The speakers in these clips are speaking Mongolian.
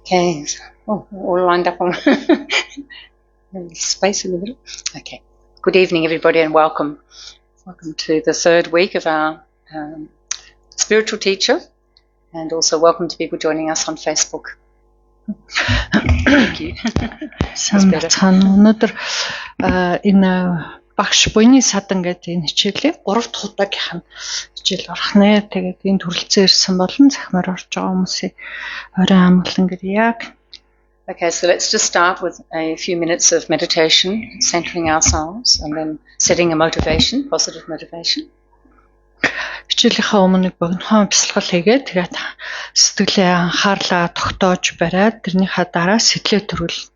Okay. Oh, all lined up on space in the middle. Okay. Good evening, everybody, and welcome. Welcome to the third week of our spiritual teacher, and also welcome to people joining us on Facebook. Thank you. Өнөөдөр энэ багш буйны садан гэдэг энэ хичээлийг 3 дахь удаагийнх нь хичээл орох нэ. Тэгээд энэ төрөлцөө ирсэн болон захимаар орж байгаа хүмүүсийн орой амгалан гэрьяг. Okay, so let's just start with a few minutes of meditation, centering ourselves, and then setting a motivation, positive motivation. Хичээлийнхаа өмнө богинохон бясалгал хийгээд тэгээд сэтгэлээ анхаарлаа тогтоож бариад тэрнийхээ дараа сэтгэлээ төрүүл.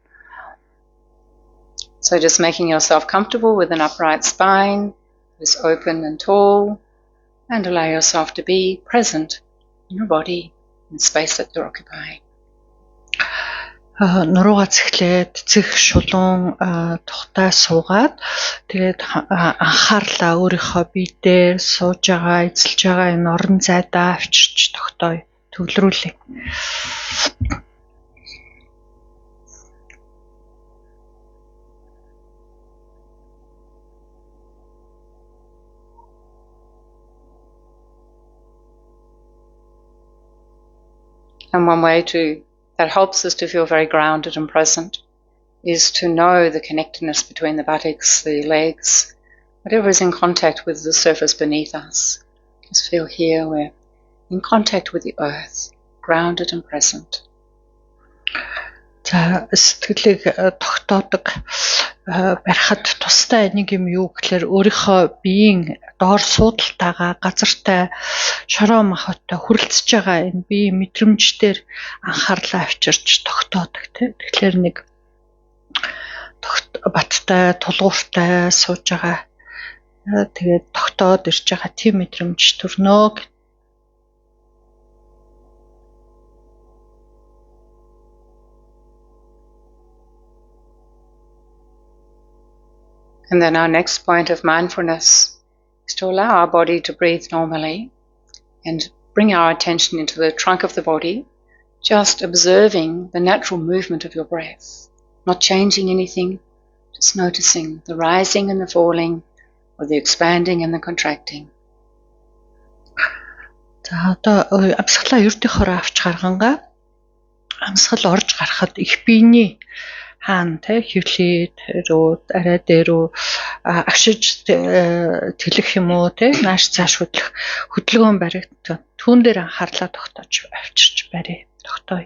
So just making yourself comfortable with an upright spine, is open and tall, and allow yourself to be present in your body, in the space that you're occupying. Нуруугаа цэглээд цэх шулуун тухтай суугаад тэгээд анхаарлаа өөрийнхөө бие дээр сууж байгаа, эзэлж байгаа энэ орон зайдаа авчирч тогтооё, төвлөрүүлээ. And one way that helps us to feel very grounded and present is to know the connectedness between the buttocks, the legs, whatever is in contact with the surface beneath us. Just feel here we're in contact with the earth, grounded and present. За сэтгэлийг тогтоодог барихад тустай нэг юм юу гэхээр өөрийнхөө биеийн доор суудалтайгаа газартай шороо махбодтой хүрэлцэж байгаа энэ биеийн мэдрэмжээр анхаарлаа авчирч тогтоодог тийм. Тэгэхээр нэг баттай тулгууртай сууж байгаа тэгээд тогтоод ирж байгаа тийм мэдрэмж төрнө. And then our next point of mindfulness is to allow our body to breathe normally and bring our attention into the trunk of the body, just observing the natural movement of your breath, not changing anything, just noticing the rising and the falling, or the expanding and the contracting. За одоо амсгалаа ердийнхөөрөө авч гаргангаа амсгал орж гарахад их биений хаан тэ хөвлөд рүү арай дээрүү агшиж тэлэх юм уу тэ нааш цааш хөдөлгөөн баригдсан. Түүн дээр анхаарлаа тогтоож авчирч барь. Тогтооё.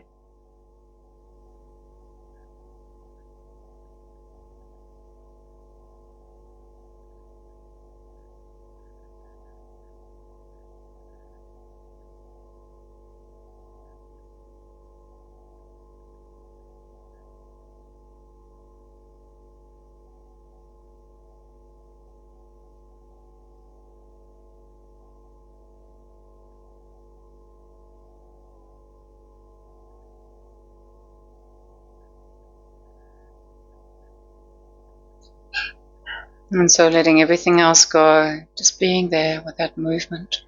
And so letting everything else go, just being there with that movement,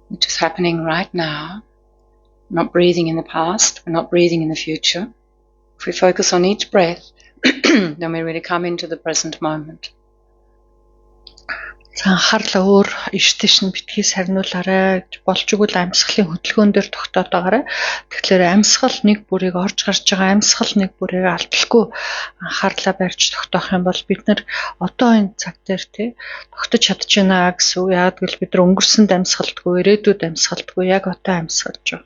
which is happening right now, not breathing in the past, we're not breathing in the future. If we focus on each breath, then we really come into the present moment. Анхаарлаа өөр иш тийш нь битгий сарниулаарай гэж болж игэл амьсгалын хөдөлгөөн дээр тогтоод байгаарай. Тэгэхээр амьсгал нэг бүрийг орж гарч байгаа амьсгал нэг бүрийг алдалгүй анхаарлаа барьж тогтоох юм бол бид нар одоо энэ цаг дээр тий тогтож чадчихна гэсэн үг. Яг л бид нар өнгөрсөнд амьсгалдгүй, ирээдүйд амьсгалдгүй, яг одоо амьсгалж байгаа.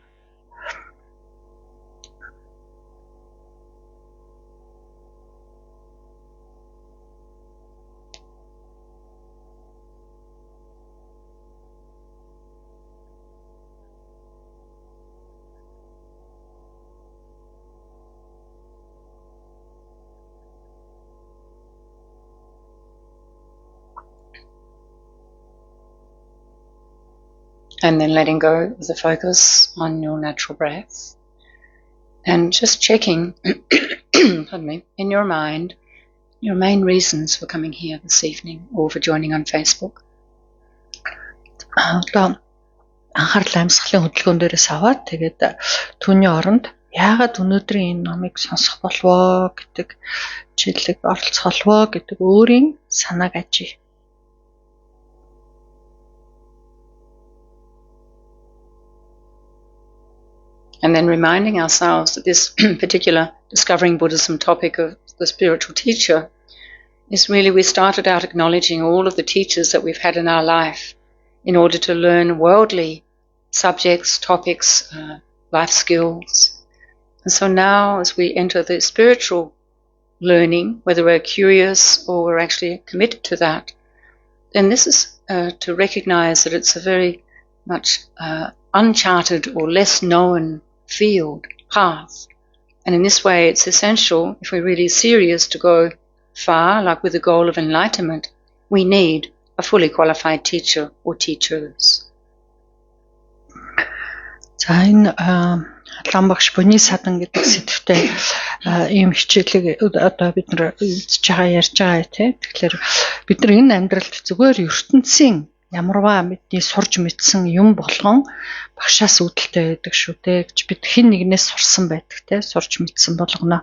And then letting go of the focus on your natural breath. And just checking, pardon me, in your mind, your main reasons for coming here this evening or for joining on Facebook. Анхаарлаа амьсгалын хөдөлгөөн дээрээс аваад тэгээд түүний оронд яагаад өнөөдрийн энэ номыг сонсох болвоо гэдэг чиглэлийг оролцох болвоо гэдэг өөрийн санааг ажиг. And then reminding ourselves that this particular Discovering Buddhism topic of the spiritual teacher is really, we started out acknowledging all of the teachers that we've had in our life in order to learn worldly subjects, topics, life skills. And so now as we enter the spiritual learning, whether we're curious or we're actually committed to that, then this is to recognize that it's a very much uncharted or less known field, path. And in this way it's essential, if we're really serious to go far, like with the goal of enlightenment, we need a fully qualified teacher or teachers. За энэ лам багш бүний садан гэдэг сэдвтэй ийм хичээлийг одоо бид нар үзэж байгаа ярьж байгаа тийм. Тэгэхээр бид нар энэ амьдралд зүгээр ертөнцийн ямарваа мэдний сурж мэдсэн юм болгон багшаас үүдэлтэй байдаг шүү дээ гэж бид хэн нэгнээс сурсан байдаг тийм, сурж мэдсэн болгоно.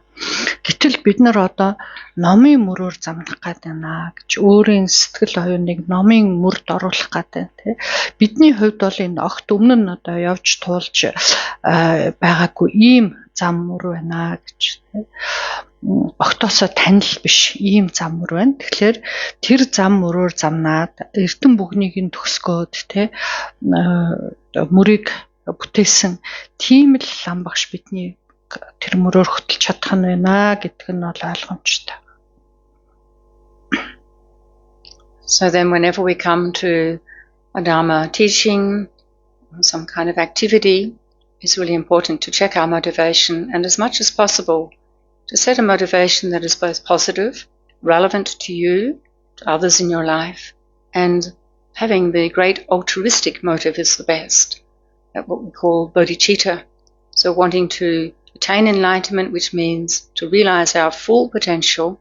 Гэтэл бид нар одоо номын мөрөөр замнах гээд байна гэж өөрийн сэтгэл оюуныг номын мөрд оруулах гээд байна тийм. Бидний хувьд бол энэ огт өмнө нь одоо явж туулж байгаагүй ийм зам мөр байна гэж тийм. Огтоосоо танил биш ийм зам мөр байна. Тэгэхээр тэр зам мөрөөр замнаад эрдэн бүгнийг нь төгсгөөд тийм мөрийг бүтээсэн тийм л лам багш бидний тэр мөрөөр хөтлж чадах нь байна гэдэг нь бол ойлгомжтой. So then whenever we come to a Dharma teaching, some kind of activity, it's really important to check our motivation and as much as possible to set a motivation that is both positive, relevant to you, to others in your life, and having the great altruistic motive is the best. That's what we call bodhicitta. So wanting to attain enlightenment, which means to realize our full potential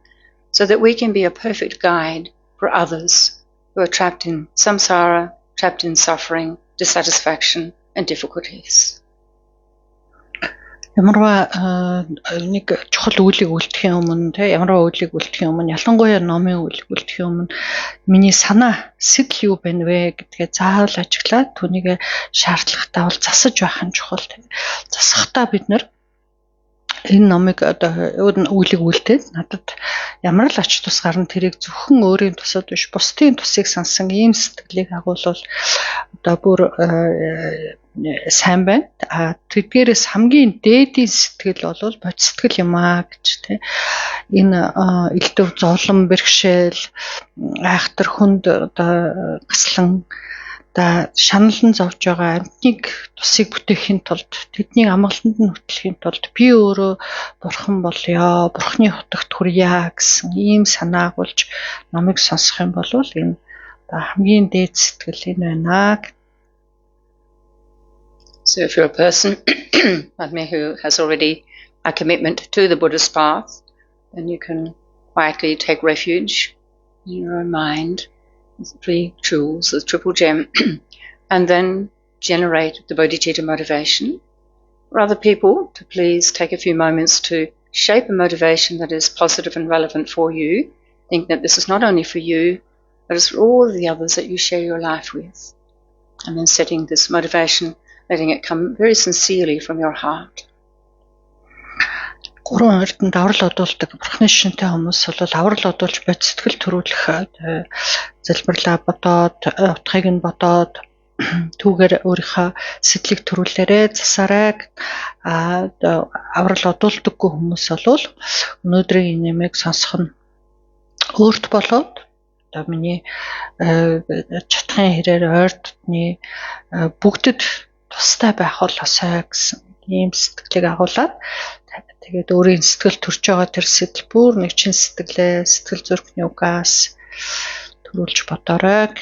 so that we can be a perfect guide for others who are trapped in samsara, trapped in suffering, dissatisfaction, and difficulties. Ямарваа нэг чухал үйлийг үлдэхийн өмнө те ямарваа үйлийг үлдэхийн өмнө ялангуяа номын үйлийг үлдэхийн өмнө миний санаа сэтэл юу байна вэ гэдгээ заавал ажиглаад түүнийг шаардлагатай бол засаж байх нь чухал те. Засахдаа бид нар энэ номыг одоо үйлийг үлдээд надад ямар л ач тус гарна тэрийг зөвхөн өөрийн тусад биш бусдын тусыг сансан ийм сэтгэлийг агуулвал одоо бүр сайн байна. Тэдгээрээс хамгийн дээдийн сэтгэл бол бодит сэтгэл юм аа гэж тийм. Энэ элдв зовлон бэрхшээл айхтар хүнд одоо гаслан да шаналн зовж байгаа амьтныг тусыг бүтээхийн тулд тэднийг амгаланд нь хөтлөхийн тулд би өөрөө бурхан болёо, бурханы хотогт хүрье гэсэн ийм санаа агуулж номыг сонсох юм бол энэ хамгийн дээд сэтгэл энэ байна. So if you're a person like me who has already a commitment to the Buddhist path, then you can quietly take refuge in your own mind with the three jewels, the triple gem, and then generate the bodhicitta motivation. For other people, to please take a few moments to shape a motivation that is positive and relevant for you. Think that this is not only for you, but it's for all the others that you share your life with. And then setting this motivation, letting it come very sincerely from your heart. Гурван эрдэнд аврал одуулдаг бурхны шинтэй хүмүүс бол аврал одуулж бод сэтгэл төрүүлэх залбирлаа бодоод утгыг нь бодоод түүгээр өөрийнхөө сэтгэлийг төрүүлээрэ засаарай. Аврал одуулдаггүй хүмүүс бол өнөөдрийн нэмийг сонсох нь өөрт болоод одоо миний чатхын хэрээр ойр дотны бүгдэд тустай байх бол осой гэсэн ийм сэтгэлийг агуулад тэгээд өөрийн сэтгэл төрж байгаа тэр сэтэл бүр нэг чин сэтгэлээ сэтгэл зүрхний угаас төрүүлж бодоорой.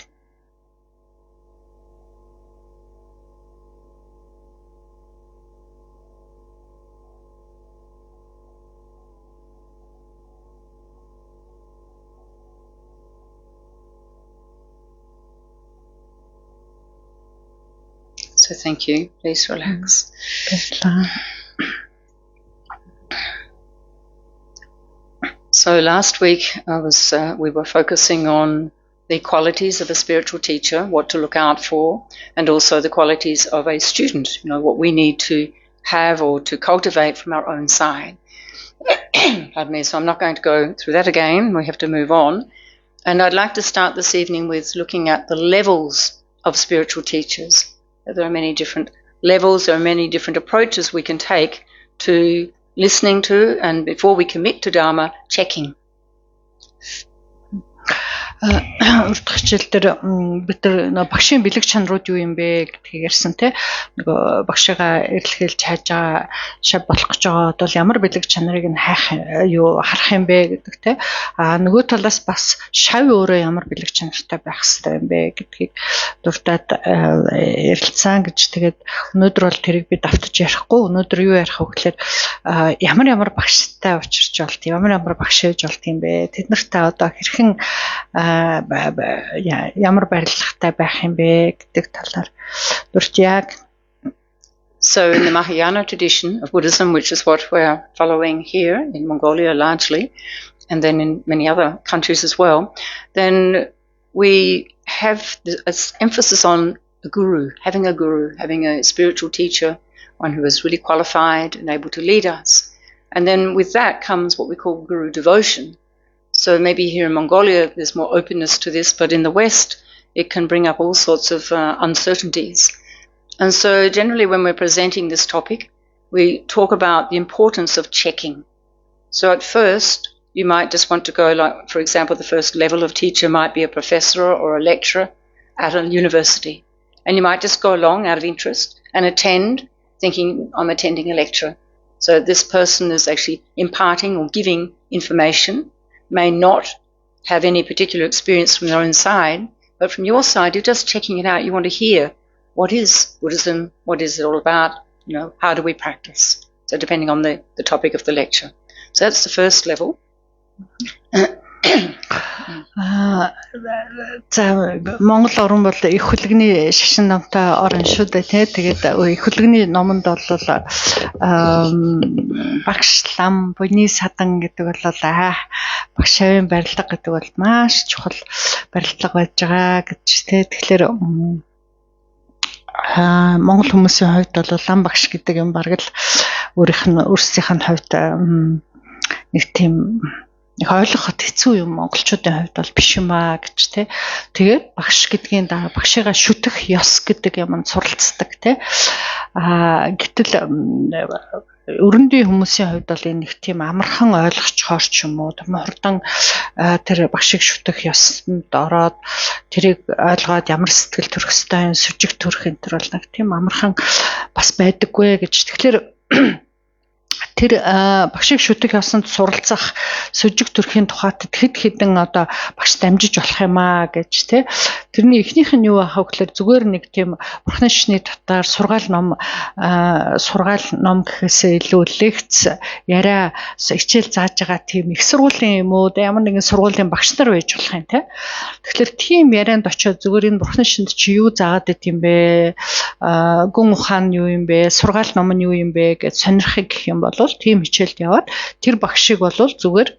So thank you. Please relax. So last week we were focusing on the qualities of a spiritual teacher, what to look out for, and also the qualities of a student, what we need to have or to cultivate from our own side. Pardon me, so I'm not going to go through that again. We have to move on. And I'd like to start this evening with looking at the levels of spiritual teachers. There are many different levels, there are many different approaches we can take to listening to, and before we commit to Dharma, checking. Урдах хичээл дээр бид нар багшийн бэлэг чанарууд юу юм бэ гэдгийг ярьсан те. Нөгөө багшигаа эрэлхийлж хайж байгаа шав болох гэж байгаа бол ямар бэлэг чанарыг нь харах юм бэ гэдэг те. Нөгөө талаас бас шав өөрөө ямар бэлэг чанартай байх хэрэгтэй юм бэ гэдгийг дуртад ярилцсан гэж. Тэгээд өнөөдөр бол тэрийг би давтаж ярихгүй. Өнөөдөр юу ярих вэ гэхээр ямар багштай учирч болт, ямар багш ээж болт юм бэ? Тэд нартай одоо хэрхэн ямар барилгатай байх юм бэ гэдэг талаар дурт яг. So in the Mahayana tradition of Buddhism, which is what we're following here in Mongolia largely, and then in many other countries as well, then we have this emphasis on a guru, having a spiritual teacher, one who is really qualified and able to lead us. And then with that comes what we call guru devotion. So maybe here in Mongolia there's more openness to this, but in the West it can bring up all sorts of uncertainties. And so generally when we're presenting this topic, we talk about the importance of checking. So at first you might just want to go, like, for example, the first level of teacher might be a professor or a lecturer at a university. And you might just go along out of interest and attend, thinking I'm attending a lecture. So this person is actually imparting or giving information, may not have any particular experience from their own side, but from your side, you're just checking it out. You want to hear, what is Buddhism? What is it all about? How do we practice? So depending on the topic of the lecture. So that's the first level. Монгол орн бол их хөлөгний шашин номтой орн шүү дээ тий. Тэгээд их хөлөгний номонд бол багш лам буйны садан гэдэг бол багш авийн барилга гэдэг бол маш чухал барилга байж байгаа гэж тий. Тэгэхээр Монгол хүмүүсийн хувьд бол лам багш гэдэг юм бараг л өөрсдийнх нь хувьд нэг тийм ойлгоход хэцүү юм монголчуудын хувьд бол биш юм аа гэж тий. Тэгээд багш гэдгийн дараа багшигаа шүтэх ёс гэдэг юм суралцдаг тий. Гэтэл өрөндийн хүмүүсийн хувьд бол энэ нэг тийм амархан ойлгочхоор ч юм уу хурдан тэр багшиг шүтэх ёсонд ороод тэрийг ойлгоод ямар сэтгэл төрөх ёстой юм сүжиг төрөх энэ төр бол нэг тийм амархан бас байдаггүй гэж. Тэгэхээр тэр багшиг шүтэх ёсонд суралцах сүжиг төрхийн тухайд хэд хэдэн одоо багш дамжиж болох юм аа гэж тий. Тэрний эхнийх нь юу ахав гэхээр зүгээр нэг тийм Бурхны шишний татаар сургаал ном гэхээсээ илүү лекц яриа хичээл зааж байгаа тийм их сургуулийн юм уу ямар нэгэн сургуулийн багш нар байж болох юм тий. Тэгэхээр тийм ярианд очиод зүгээр энэ Бурхны шишинд чи юу заагаад байт юм бэ? Гүн ухаан юу юм бэ? Сургаал ном нь юу юм бэ гэж сонирхыг гэх юм бол тийм хичээлд яваад тэр багшиг бол зүгээр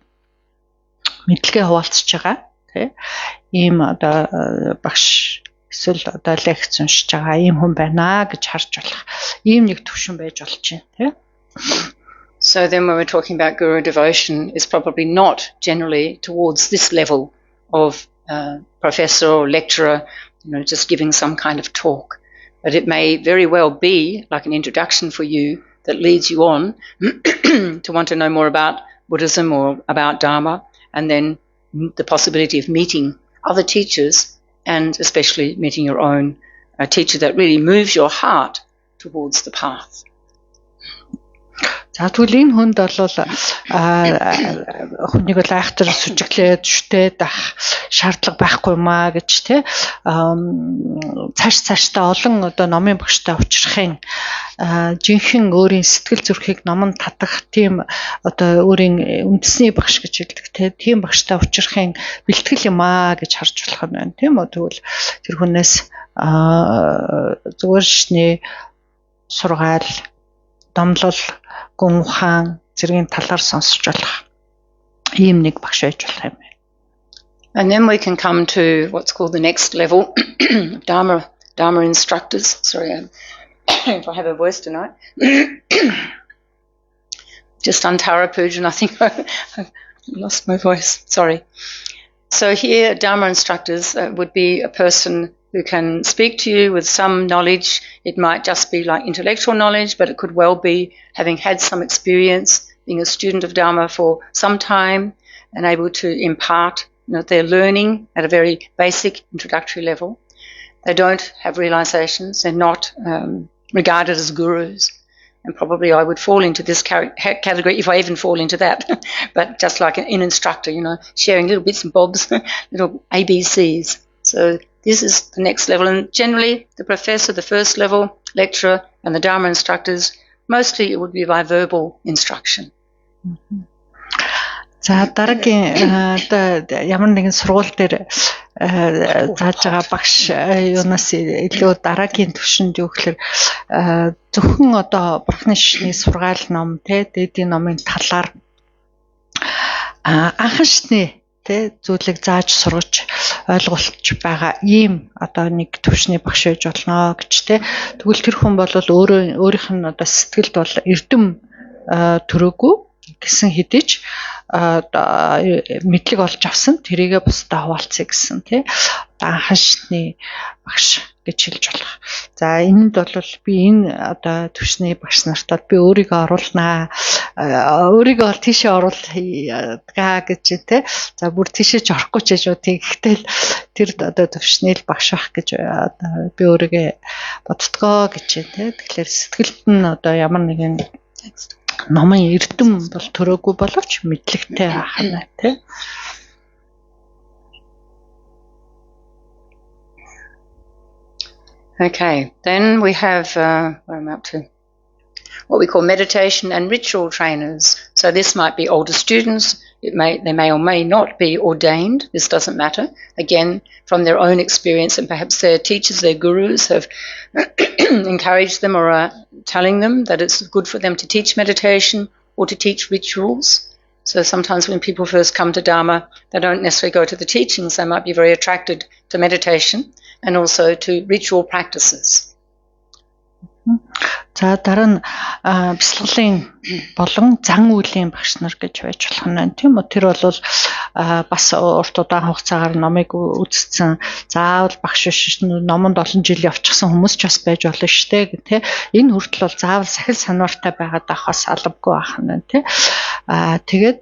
мэдлэгээ хуваалцж байгаа тий. Ийм одоо багш эсвэл одоо лекц уншиж байгаа ийм хүн байна гэж харж болох ийм нэг төвшин байж болж байна тий. So then when we're talking about guru devotion, is probably not generally towards this level of professor or lecturer, just giving some kind of talk. But it may very well be like an introduction for you that leads you on to want to know more about Buddhism or about Dharma, and then the possibility of meeting other teachers, and especially meeting your own teacher that really moves your heart towards the path. За тэгвэл энэ хүнд бол хүнийг бол айхтар сүжиглээд шүтээд ах шаардлага байхгүй юм аа гэж тий. Цаашдаа олон одоо номын багштай учрахын жинхэнэ өөрийн сэтгэл зүрхийг номонд татах тийм одоо өөрийн үндэсний багш гэж хэлдэг тий. Тийм багштай учрахын бэлтгэл юм аа гэж харж болох нь байна тийм үү. Тэгвэл тэр хүнээс зүгээр шний сургаал, домлол, гүн ухаан зэргийн талаар сонсож болох ийм нэг багш байж болох юм. And then we can come to what's called the next level, Dharma instructors. Sorry, if I have a voice tonight. Just on Tara Pujan, I think I lost my voice. Sorry. So here, Dharma instructors would be a person who can speak to you with some knowledge. It might just be like intellectual knowledge, but it could well be having had some experience, being a student of Dharma for some time, and able to impart their learning at a very basic introductory level. They don't have realizations. They're not regarded as gurus. And probably I would fall into this category if I even fall into that. But just like an instructor, sharing little bits and bobs, little ABCs. So this is the next level. And generally, the professor, the first level, lecturer, and the Dharma instructors, mostly it would be by verbal instruction. За дараагийн ямар нэгэн сургууль дээр зааж байгаа багш юунаас илүү дараагийн түвшинд юу гэхээр зөвхөн одоо бурхны шишний сургаал ном дээдийн номын талаар анхан шатны зүйлийг зааж сургаж ойлгуулж байгаа ийм одоо нэг түвшний багш байж болно гэж тэгвэл тэр хүн бол өөрийнх нь одоо сэтгэлд бол эрдэм төрөөгүй гэсэн хэдий ч мэдлэг олж авсан тэрийгээ бусдаа хуваалцъя гэсэн анхан шатны багш гэж хэлж болох. За энэнд бол би энэ одоо түвшний багш нартаа би өөрийгөө оруулнаа. Өөрийгөө бол тийшээ оруулъя гэж За бүр тийшээ ч орохгүй ч гэж гэхдээ тэр одоо түвшний багш байх гэж би өөрийгөө боддгоо гэж тэгэхээр сэтгэлд нь одоо ямар нэгэн номын эрдэм бол төрөөгүй боловч мэдлэгтэй ахна Okay, then we have where am I up to? What we call meditation and ritual trainers. So this might be older students. They may or may not be ordained. This doesn't matter. Again, from their own experience, and perhaps their teachers, their gurus have encouraged them or are telling them that it's good for them to teach meditation or to teach rituals. So sometimes when people first come to Dharma, they don't necessarily go to the teachings. They might be very attracted to meditation and also to ritual practices. За дараа нь бясалгалын болон зан үйлийн багш нар гэж байж болох нь тийм үү. Тэр бол бас урт удаан хугацаагаар номыг үзсэн. Заавал багш биш номонд олон жил явчихсан хүмүүс ч бас байж болно шүү дээ гэх тийм. Энэ хүртэл бол заавал сахил санвартай байгаад авахаас албагүй байх нь тийм. Тэгээд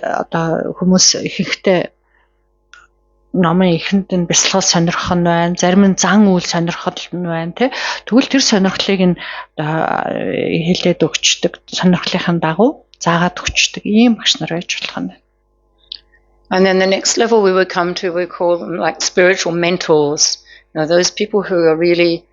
одоо хүмүүс ихэнхдээ номын ихэнд нь бясалгал сонирхох нь байна, зарим нь зан үйл сонирхол нь байна тэгвэл тэр сонирхлыг нь хэлээд өгчдөг, сонирхлынхаа дагуу заагаад өгчдөг ийм багш нар байж болох нь. And then the next level we would come to, we call them like spiritual mentors. Those people who are really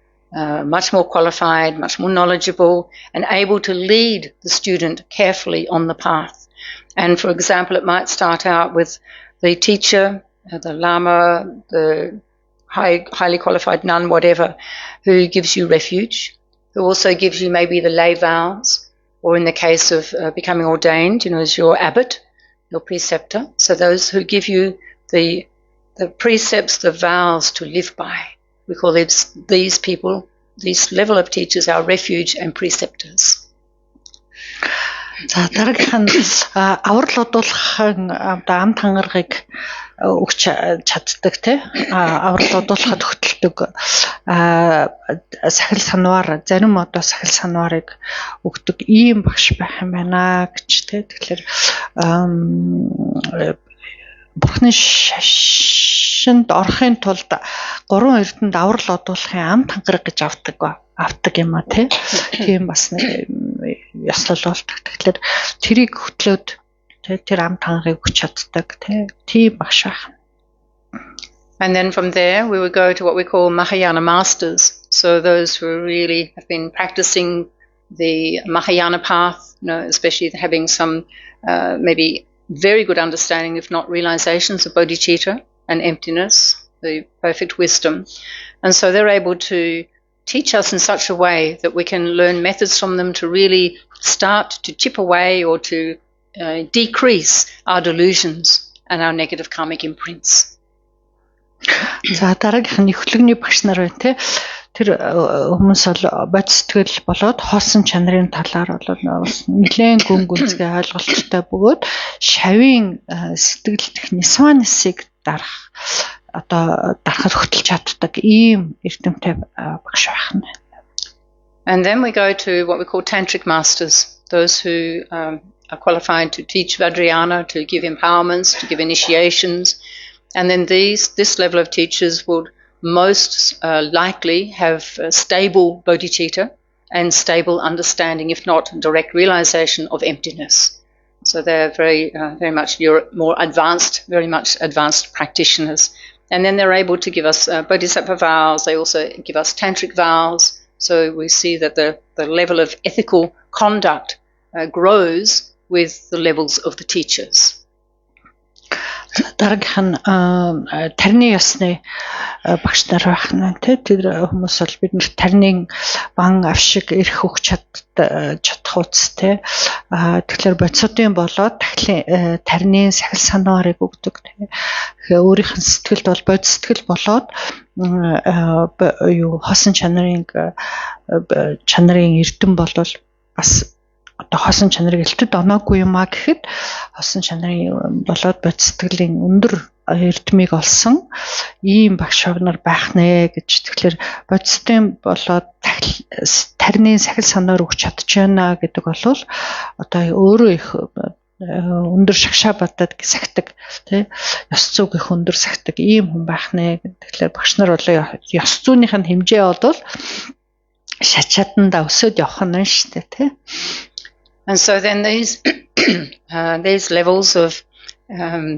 much more qualified, much more knowledgeable, and able to lead the student carefully on the path. And for example, it might start out with the teacher, the Lama, the highly qualified nun, whatever, who gives you refuge, who also gives you maybe the lay vows, or in the case of becoming ordained, as your abbot, your preceptor. So those who give you the precepts, the vows to live by. We call these people, this level of teachers, our refuge and preceptors. За дараагийнх нь аврал одуулахын ам тангарыг өгч чаддаг аврал одуулахад хөтэлдэг сахил санвар зарим одоо сахил санварыг өгдөг ийм багш байх юм байна гэж тэгэхээр бурхны шашинд орохын тулд 3 эрдэнд аврал одуулахын ам тангараг гэж авдаг юм тийм бас нэг яслал болдог. Тэгэхээр тэрийг хөтлөөд тэр ам тангарыг өгч чаддаг тийм багш байх. And then from there we would go to what we call Mahayana masters. So those who really have been practicing the Mahayana path, especially having some maybe very good understanding, if not realizations of bodhicitta and emptiness, the perfect wisdom. And so they're able to teach us in such a way that we can learn methods from them to really start to chip away or to decrease our delusions and our negative karmic imprints. За дараагийнх нь эхлэгний багш нар байна те. Тэр хүмүүс бол бодис сэтгэл болоод хоосон чанарын талаар бол нэлээд гүн гүнзгий ойлголттой бөгөөд шавийн сэтгэл дэх нисванисыг дарахад хөтлж чаддаг ийм эрдэмтэй багш байх нь. And then we go to what we call tantric masters, those who are qualified to teach Vajrayana, to give empowerments, to give initiations. And then this level of teachers would most likely have stable bodhicitta and stable understanding, if not direct realization of emptiness. So they're very much more advanced, very much advanced practitioners. And then they're able to give us bodhisattva vows. They also give us tantric vows. So we see that the level of ethical conduct grows with the levels of the teachers. Дараагийнх нь тарны ёсны багш нар байх нь тэр хүмүүс бол бид тарны бан авшиг эрх өгч чадах үст те. Тэгэхээр бодисуудын болоод тарны сахил санаарыг өгдөг те. Тэгэхээр өөрийнх нь сэтгэлд бол бодис сэтгэл болоод хоосон чанарын эрдэм болвол бас одоо хоосон чанарыг элтэд оноогүй юмаа гэхэд хоосон чанарын болоод бодис сэтгэлийн өндөр эрдмийг олсон ийм багш нар байх нэ гэж. Тэгэхээр бодистой болоод тарны сахил санаар өгч чадчихна гэдэг бол одоо өөрөө их өндөр шагшаа бадад сахдаг тий ёс зүйн их өндөр сахдаг ийм хүн байх нэ. Тэгэхээр багш нар бол ёс зүйнийх нь хэмжээ бол шачаатанда өсөд явах нь шүү дээ тий. And so then these levels of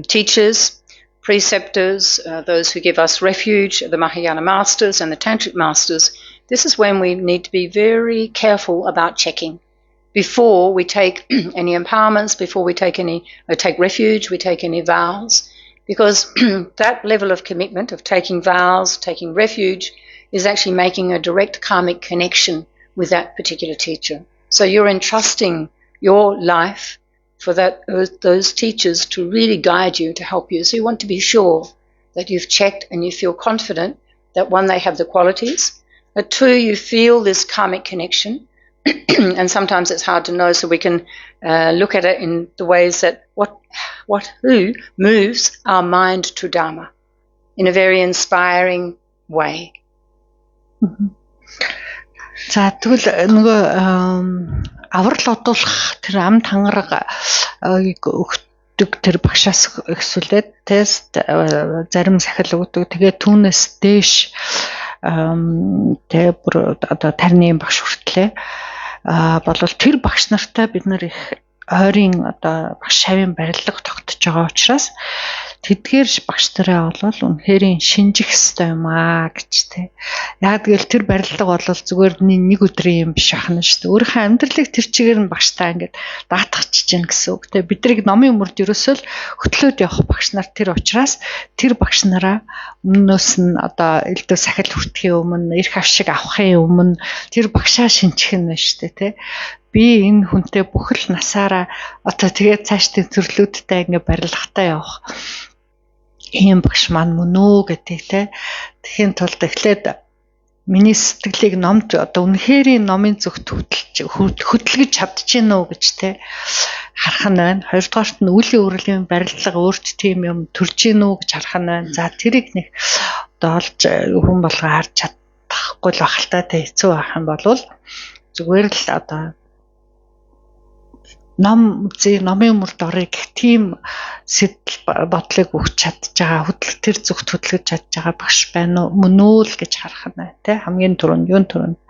teachers, preceptors, those who give us refuge, the Mahayana masters and the Tantric masters, this is when we need to be very careful about checking. Before we take any empowerments, before we take refuge, we take any vows, because that level of commitment of taking vows, taking refuge, is actually making a direct karmic connection with that particular teacher. So you're entrusting your life for those teachers to really guide you, to help you. So you want to be sure that you've checked and you feel confident that one, they have the qualities, that two, you feel this karmic connection. And sometimes it's hard to know, so we can look at it in the ways that who moves our mind to Dharma in a very inspiring way. За тэгвэл нөгөө аврал одуулах тэр ам тангараг өгдөг тэр багшаас ихсүүлээд тест зарим сахил өгдөг. Тэгээд түүнээс дээш тэг бүр одоо тарны багш хүртлээ болвол тэр багш нартай бид нар их ойрын одоо багш шавийн барилга тогтож байгаа учраас тэдгээр багш нараа бол үнэхээр шинжих ёстой юм аа гэж тий. Яг тэгэл тэр барилга бол зүгээр нэг өдрийн юм биш ахна шүү дээ. Өөрийнхөө амьдралыг тэр чигээр нь багштай ингээд даатгахчиж гин гэсэн үг тий. Бидрийг номын мөрд ерөөсөө л хөтлөөд явах багш нар тэр учраас тэр багш нараа өмнөөс нь одоо элдв сахил хүртэхийн өмнө эрх авшиг авахын өмнө тэр багшаа шинжих нь шүү дээ тий. Би энэ хүнтэй бүхэл насаараа одоо тэгээд цаашдын төрлүүдтэй ингээ барилгатай явах ийм багш маань мөн үү гэдэг те. Тэхийн тулд эхлээд миний сэтгэлийг номд одоо үнэхэрийн номын зүгт хөдөлгөж чадчихэв үү гэж те харах нь байна. Хоёрдугаарт нь үлийн үрлийн барилга өөрт тийм юм төрж гин үү гэж харах нь байна. За тэрийг нэг одоо олж хүн болгоо харж чадахгүй л бахалтай те хэцүү байх юм бол зүгээр л одоо номын мөрд орё гэх тийм сэтэл бодлыг өгч чадж байгаа тэр зүгт хөдөлгөж чадж байгаа багш байна уу мөн үү л гэж харах нь тий хамгийн түрүүнд юун түрүүнд.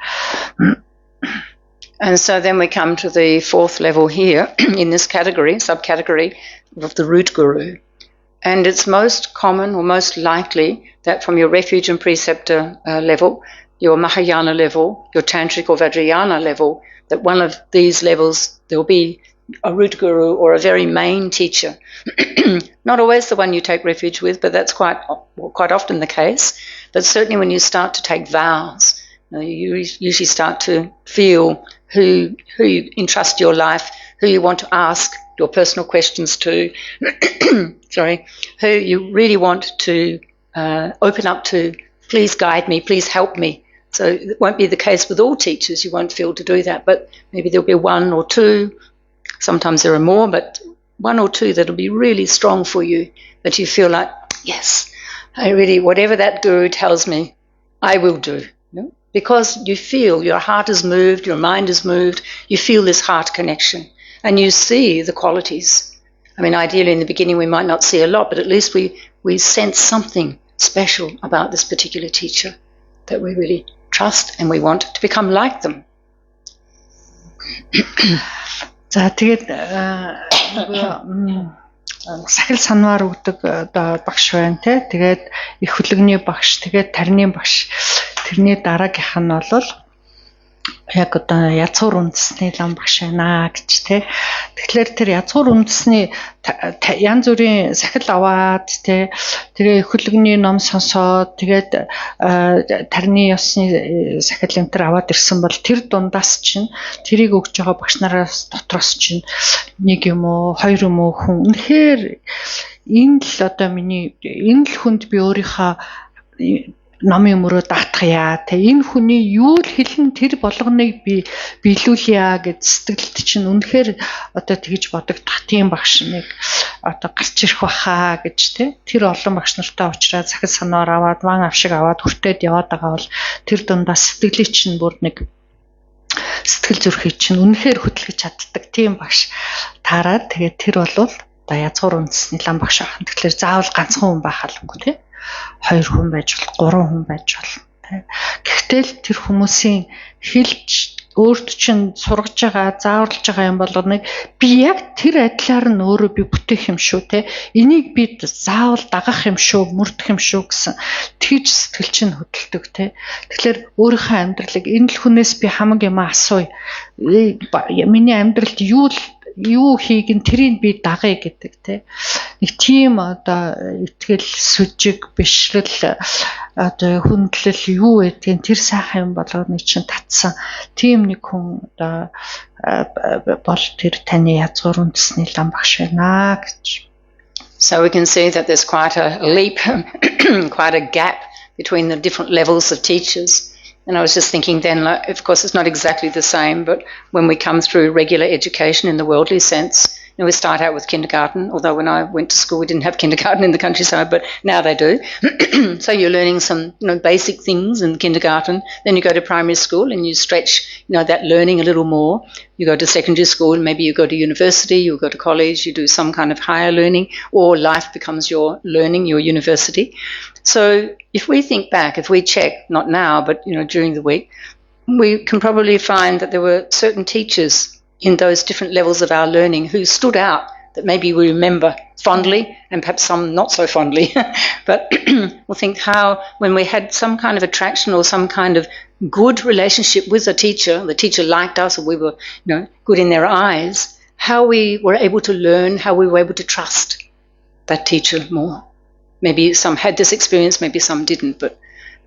And so then we come to the fourth level here in this subcategory of the root guru. And it's most common or most likely that from your refuge and preceptor level, your Mahayana level, your Tantric or Vajrayana level, that one of these levels there will be a root guru or a very main teacher. Not always the one you take refuge with, but that's quite often the case. But certainly when you start to take vows, you usually start to feel who you entrust your life, who you want to ask your personal questions to, sorry, who you really want to open up to, please guide me, please help me. So it won't be the case with all teachers. You won't feel to do that, but maybe there'll be one or two. Sometimes there are more, but one or two that'll be really strong for you, that you feel like, yes, I really, whatever that guru tells me, I will do. Because you feel your heart is moved, your mind is moved, you feel this heart connection, and you see the qualities. I mean, ideally in the beginning we might not see a lot, but at least we sense something special about this particular teacher that we really trust and we want to become like them. За тэгээд сахил санваар өгдөг одоо багш байна те. Тэгээд их хөдөлгөөний багш, тэгээд тарины багш. Тэрний дараагийнх нь бол яг одоо язгуур үндэсний лам багш байна гэж те. Тэгэхээр тэр язгуур үндэсний янз бүрийн сахил аваад те. Тэгээ их хөдөлгөөний ном сонсоод тэгээд тарины ёсны сахил энэ төр аваад ирсэн бол тэр дундаас чинь тэрийг өгж байгаа багш нараас дотроос чинь нэг юм уу, хоёр юм уу хүн. Үнэхээр энэ л одоо миний энэ л хүнд би өөрийнхөө номын мөрөө даатгая те, энэ хүний юу л хэлэн тэр болгоныг би биелүүлье гэж сэтгэлд чинь үнэхээр одоо тэгж бодогдох тийм багш нэг одоо гарч ирэх баха гэж те. Тэр олон багш нартай уулзраад захид санаар аваад ван авшиг аваад хүртээд яваад байгаа бол тэр дундаас сэтгэлийн чинь бүр нэг сэтгэл зүрхий чинь үнэхээр хөдөлгөж чаддаг тийм багш таарад. Тэгээд тэр бол одоо язгуур үндэсний лам багш ахын. Тэгэхээр заавал ганцхан хүн байх албагүй те. 2 хүн байж бол 3 хүн байж бол тий. Гэхдээ л тэр хүмүүсийн хэлж өөрт чинь сургаж байгаа, зааварлаж байгаа юм болгоныг би яг тэр адилаар нь өөрөө би бүтээх юм шүү тий. Энийг би заавал дагах юм шүү, мөрдөх юм шүү гэсэн тэгж сэтгэл чинь хөдөлдөг тий. Тэгэхээр өөрийнхөө амьдралыг энэ л хүнээс би хамаг юм асууя. Миний амьдралд юу хийгэн тэрийг би дагая гэдэг тий. Нэг тийм одоо итгэл сүжиг бишрэл одоо хүндлэл юу гэдгийг тэр сайхан юм болгоны чинь татсан тийм нэг хүн одоо бол тэр таны язгуур үндэсний лам багш байна гэж. So we can see that there's quite a leap, quite a gap between the different levels of teachers. And I was just thinking then, like, of course, it's not exactly the same, but when we come through regular education in the worldly sense, we start out with kindergarten, although when I went to school, we didn't have kindergarten in the countryside, but now they do. So you're learning some, basic things in kindergarten. Then you go to primary school and you stretch, that learning a little more. You go to secondary school, maybe you go to university, you go to college, you do some kind of higher learning, or life becomes your learning, your university. So if we think back, if we check, not now, but during the week, we can probably find that there were certain teachers in those different levels of our learning who stood out that maybe we remember fondly and perhaps some not so fondly. But we'll think how when we had some kind of attraction or some kind of good relationship with the teacher liked us or we were good in their eyes, how we were able to learn, how we were able to trust that teacher more. Maybe some had this experience, maybe some didn't, but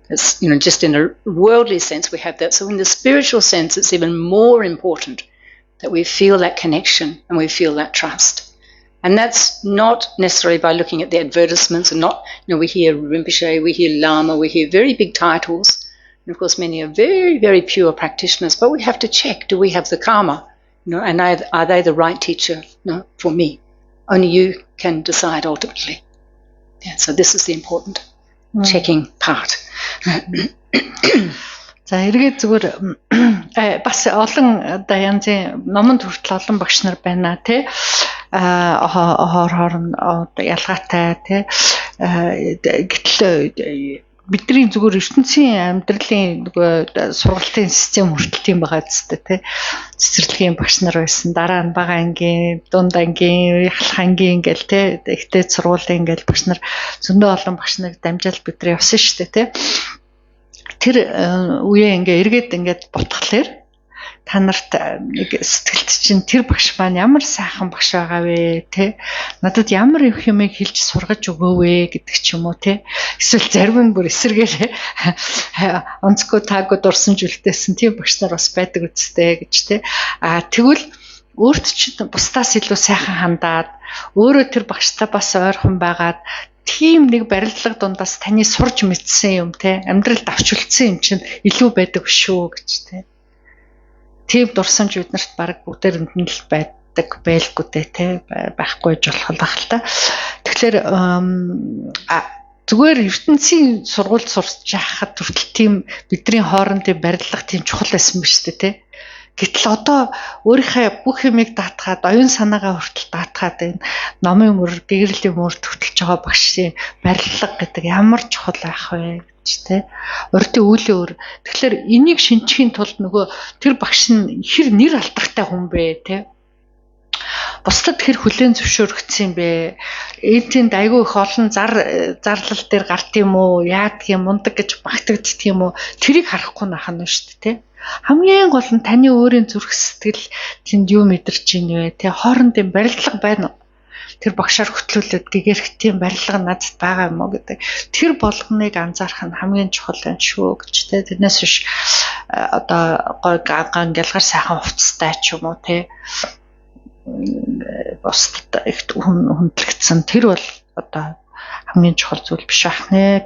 it's, just in a worldly sense we have that. So in the spiritual sense it's even more important that we feel that connection and we feel that trust. And that's not necessarily by looking at the advertisements and not, we hear Rinpoche, we hear Lama, we hear very big titles. And of course many are very, very pure practitioners, but we have to check, do we have the karma? And are they the right teacher for me? Only you can decide ultimately. Yeah, so this is the important checking part. За эргээд зүгээр бас олон одоо янзын номонд хүртэл олон багш нар байна тий. Хооронд ялгаатай тий. Гэтэл бидний зүгээр ертөнцийн амьдралын сургалтын систем хүртэл тийм байгаа зү тий. Цэцэрлэгийн багш нар байсан. Дараа нь бага ангийн, дунд ангийн, халах ангийн ингээл тий. Ихтэй сургуулийн ингээл багш нар зөндөө олон багш нарыг дамжаал бидний явсан шүү дээ тий. Тэр үе эргээд ботхолоор та нарт нэг сэтгэлд чинь тэр багш маань ямар сайхан багш байгаа вэ те надад ямар их юмыг хэлж сургаж өгөөвэ гэдэг ч юм уу те эсвэл зарим нь бүр эсэргээр онцгой таагүй дурсан жүлтэйсэн тийм багш нар бас байдаг үстэй гэж те тэгвэл өөрт чинь бусдаас илүү сайхан хандаад өөрөө тэр багштай бас ойрхон байгаад тийм нэг барилдлага дундаас таны сурж мэдсэн юм те амьдралд авч үлдсэн юм чинь илүү байдаг шүү гэж те. Тийм дурсамж биднэрт баг бүгдээрэнд нь л байдаг байлгүй те байхгүй ч болох байх л та. Тэгэхээр зүгээр ертөнцийн сургуульд сурч яхад хүртэл тийм бидний хоорондын барилдлага тийм чухал байсан биз дээ те. Гэтэл одоо өөрийнхөө бүх юмыг даатгаад оюун санаагаа хүртэл даатгаад энэ номын мөр гэрлийн мөр төвтөлж байгаа багшийн барилга гэдэг ямар чухал байх вэ гэж те. Урдын үүлийн өр. Тэгэхээр энийг шинжихийн тулд нөгөө тэр багш нь хэр нэр алдартай хүн бэ те. Бусдад хэр хүлээн зөвшөөрөгдсөн юм бэ? Энд айгүй их олон зарлал дээр гарт юм уу? Яадаг юм мундаг гэж багтагддаг юм уу? Тэрийг харахгүй нах нь шүү дээ те. Хамгийн гол нь таны өөрийн зүрх сэтгэл тэнд юу мэдэрч ийн вэ? Тэ хоорондын барилдлага байна уу? Тэр багшаар хөтлүүлээд гэгэрх тийм барилга надад байгаа юм уу гэдэг. Тэр болгоныг анзаарах нь хамгийн чухал байна шүү гэж тэ. Тэрнээс биш одоо гой гангялгаар сайхан хувцастай ч юм уу тэ. Бусдад их хүндлэгдсэн тэр бол одоо хамгийн чухал зүйл биш ах нэ.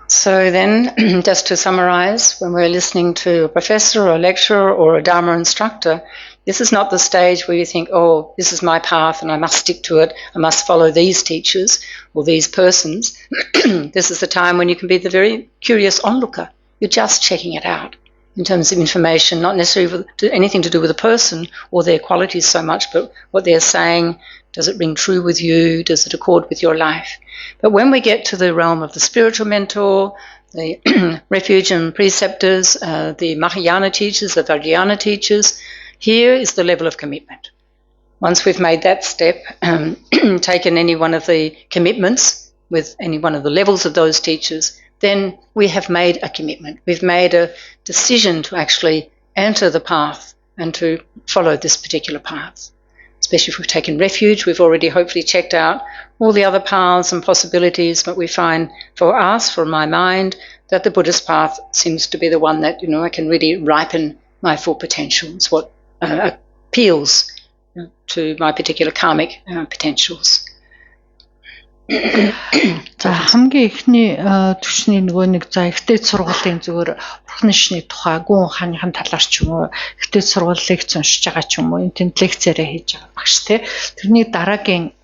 So then, just to summarize, when we're listening to a professor or a lecturer or a Dharma instructor, this is not the stage where you think, oh, this is my path and I must stick to it, I must follow these teachers or these persons. This is the time when you can be the very curious onlooker. You're just checking it out in terms of information, not necessarily anything to do with the person or their qualities so much, but what they're saying. Does it ring true with you? Does it accord with your life? But when we get to the realm of the spiritual mentor, the refuge and preceptors, the Mahayana teachers, the Vajrayana teachers, here is the level of commitment. Once we've made that step, taken any one of the commitments with any one of the levels of those teachers, then we have made a commitment. We've made a decision to actually enter the path and to follow this particular path. Especially if we've taken refuge, we've already hopefully checked out all the other paths and possibilities, but we find for us, for my mind, that the Buddhist path seems to be the one that, I can really ripen my full potentials, what appeals to my particular karmic potentials. За хамгийн ихний төвчний нөгөө нэг за ихтэй сургуулийн зүгээр бурхны шний тухай гүн хааныхын талаар ч юм уу ихтэй сургууль лекц уншиж байгаа ч юм уу энэ тэнд лекцээрээ хийж байгаа багш те тэрний дараагийн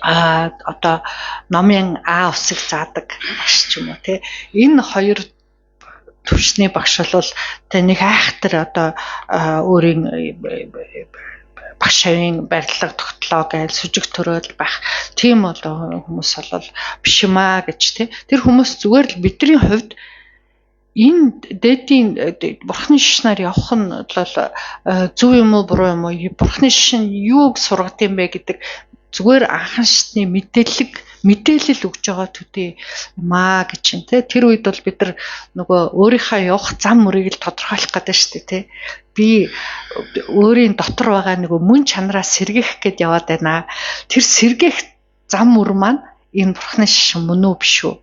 одоо номын А усыг заадаг багш ч юм уу те энэ хоёр төвчний багш бол тэ нэг айхтар одоо өөрийн багшийн барилга тогтлоо гэж сүжиг төрөөл байх. Тийм бол хүмүүс бол биш юм аа гэж тий. Тэр хүмүүс зүгээр л бидний хувьд энэ дээдийн бурхны шишнаар явах нь бол зөв юм уу буруу юм уу? Бурхны шишин юуг сургад юм бэ гэдэг зүгээр анхан шатны мэдээлэл өгж байгаа төдий маа гэж чинь тий. Тэр үед бол бид нар нөгөө өөрийнхөө явах зам мөрийг л тодорхойлох гэдэг шүү дээ тий. Би өөрийн дотор байгаа нөгөө мөн чанараа сэргийх гээд яваад байна. Тэр сэргийх зам мөр маань энэ бурхны шишин мөн үү биш үү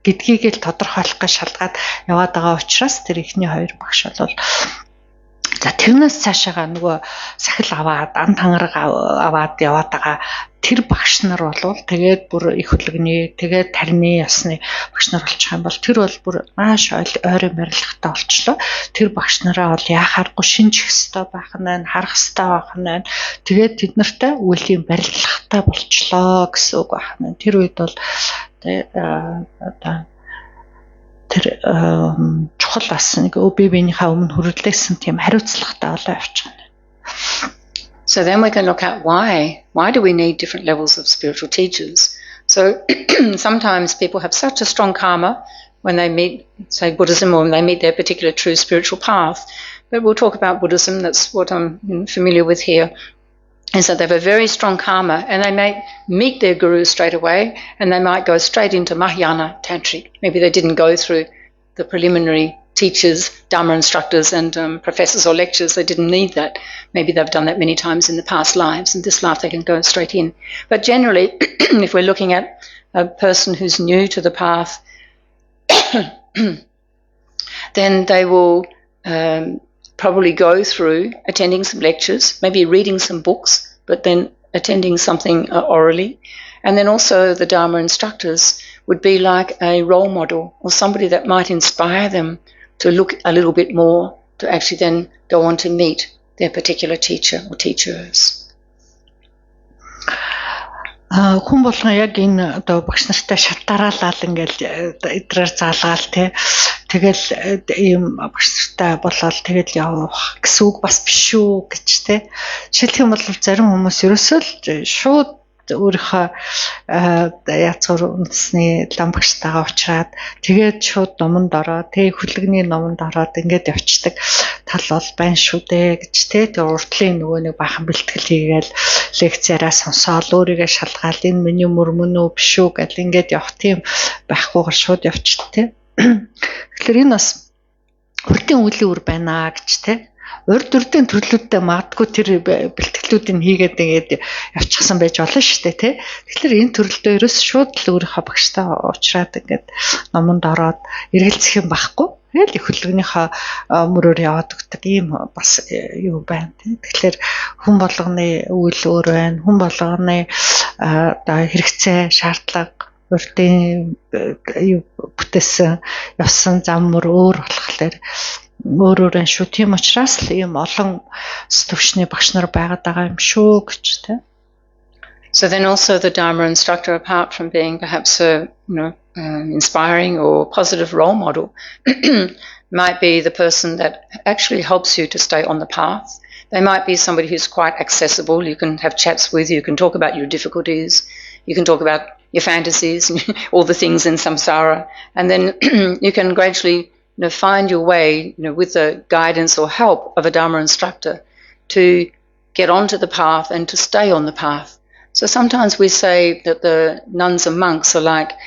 гэдгийг л тодорхойлох гэж шалгаад яваад байгаа учраас тэр ихний хоёр багш бол за тэрнээс цаашаага нөгөө сахил аваад ан тангараг аваад яваад байгаа тэр багш нар бол тэгээд бүр их хөдөлгөний тэгээд тарины ясны багш нар болчих юм бол тэр бол бүр маш ойрын барилгатай болчлоо. Тэр багш нараа бол яхааргүй шинжих ёстой байх нь харах ёстой байх нь тэгээд тэд нартай үеийн барилгатай болчлоо гэсэн үг байх нь. Тэр үед бол одоо тэр чухал бас нэг өвбибийнхаа өмнө хүрэлээсэн тийм хариуцлагатай болоо явчихна. So then we can look at why do we need different levels of spiritual teachers? So sometimes people have such a strong karma when they meet, say, Buddhism or when they meet their particular true spiritual path. But we'll talk about Buddhism, that's what I'm familiar with here, is that they have a very strong karma and they may meet their guru straight away and they might go straight into Mahayana Tantric. Maybe they didn't go through the preliminary teachers, Dharma instructors and professors or lecturers. They didn't need that. Maybe they've done that many times in the past lives. In this life they can go straight in. But generally, if we're looking at a person who's new to the path, then they will probably go through attending some lectures, maybe reading some books, but then attending something orally. And then also the Dharma instructors would be like a role model or somebody that might inspire them to look a little bit more, to actually then go on to meet their particular teacher or teachers. Хүн болгон яг энэ одоо багш нартай шат дараалал ингээл эдрээр заалгаал те тэгэл ийм багш нартай болоод тэгэл явах гэсэн үг бас биш үү гэж те жишээлх юм бол зарим хүмүүс ерөөсөө л шууд өөрийнхөө яцгар үндэсний лам багштайгаа уулзраад тэгээд шууд номонд ороод тэг хүлэгний номонд ороод ингээд явцдаг тал бол байна шүү дээ гэж те тэг уртлын нөгөө нэг бахан бэлтгэл хийгээл лекцаараа сонсоол өөрийгөө шалгаал энэ миний мөрмөн үү биш үү гэл ингээд явах тийм байхгүйгээр шууд явчихт те тэгэхээр энэ бас хүртийн үлийн үр байна гэж те урд үрдийн төрлүүдтэй магадгүй тэр бэлтгэлүүдийг хийгээд ингээд явчихсан байж болно шүү дээ тий. Тэгэхээр энэ төрлөдөө ерөөс шууд л өөрийнхөө багштай уулзраад ингээд номонд ороод эргэлзэх юм байхгүй. Тэгэл их хөдөлгөөнийхөө мөрөөр яваад өгдөг ийм бас юу байна тий. Тэгэхээр хүн болгоны үйл өөр байна. Хүн болгоны одоо хэрэгцээ, шаардлага урдын юу бүтээсэн явсан зам мөр өөр болохоор өөрөөр нь шүү. Тийм учраас л ийм олон төвшний багш нар байгаад байгаа юм шүү гэж тэ. So then also the Dharma instructor, apart from being perhaps a inspiring or positive role model, might be the person that actually helps you to stay on the path. They might be somebody who's quite accessible. You can have chats with, you can talk about your difficulties, you can talk about your fantasies, all the things in samsara, and then you can gradually find your way, with the guidance or help of a Dharma instructor to get onto the path and to stay on the path. So sometimes we say that the nuns and monks are like,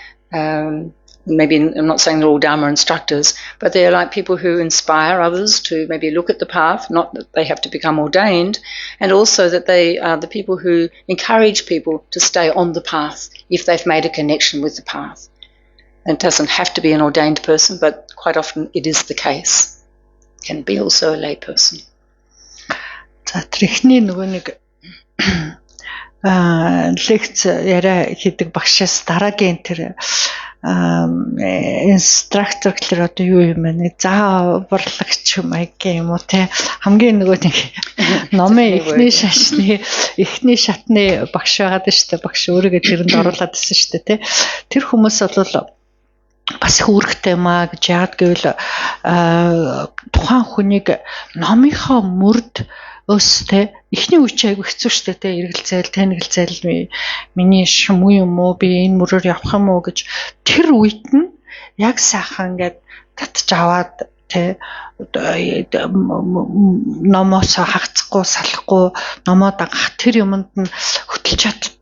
maybe I'm not saying they're all Dharma instructors, but they're like people who inspire others to maybe look at the path, not that they have to become ordained, and also that they are the people who encourage people to stay on the path if they've made a connection with the path. And it doesn't have to be an ordained person, but quite often it is the case. It can be also a lay person. За тэрхний нөгөө нэг лекц яриа хийдэг багшаас дараагийн тэр инструктор гэхэлэр одоо юу юм бэ? Зааварлагч маягийн юм уу те хамгийн нөгөө нэг номын эхний шатны багш байгаад штэ багш өөрийгөө тэрэнд оруулаад байсан штэ те тэр хүмүүс бол бас их үүрэгтэй маа гэж яад гэвэл тухайн хүнийг номынхоо мөрд өстэй эхний үе чи айгу хэцүү штэ те эргэлзээл тэнэгэлзээл миний шим юм уу би энэ мөрөөр явах юм уу гэж тэр үед нь яг сайхан ингээд татж аваад те номоос хагацхгүй салахгүй номоо дагах тэр юмд нь хөтлж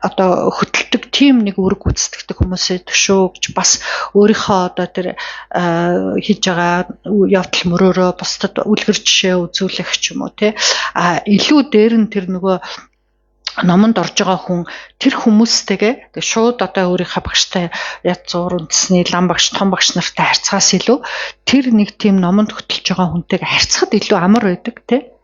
одоо хөтэлдэг тийм нэг үүрэг гүйцэтгэдэг хүмүүсээ төшөө гэж бас өөрийнхөө одоо тэр хийж байгаа явдал мөрөөрөө бусдад үлгэр жишээ үзүүлэх ч юм уу те илүү дээр нь тэр нөгөө номонд орж байгаа хүн тэр хүмүүстэйгээ шууд одоо өөрийнхөө багштай яд зур үндэсний лам багш том багш нартай харьцахаас илүү тэр нэг тийм номонд хөтэлж байгаа хүнтэйгээ харьцахад илүү амар байдаг те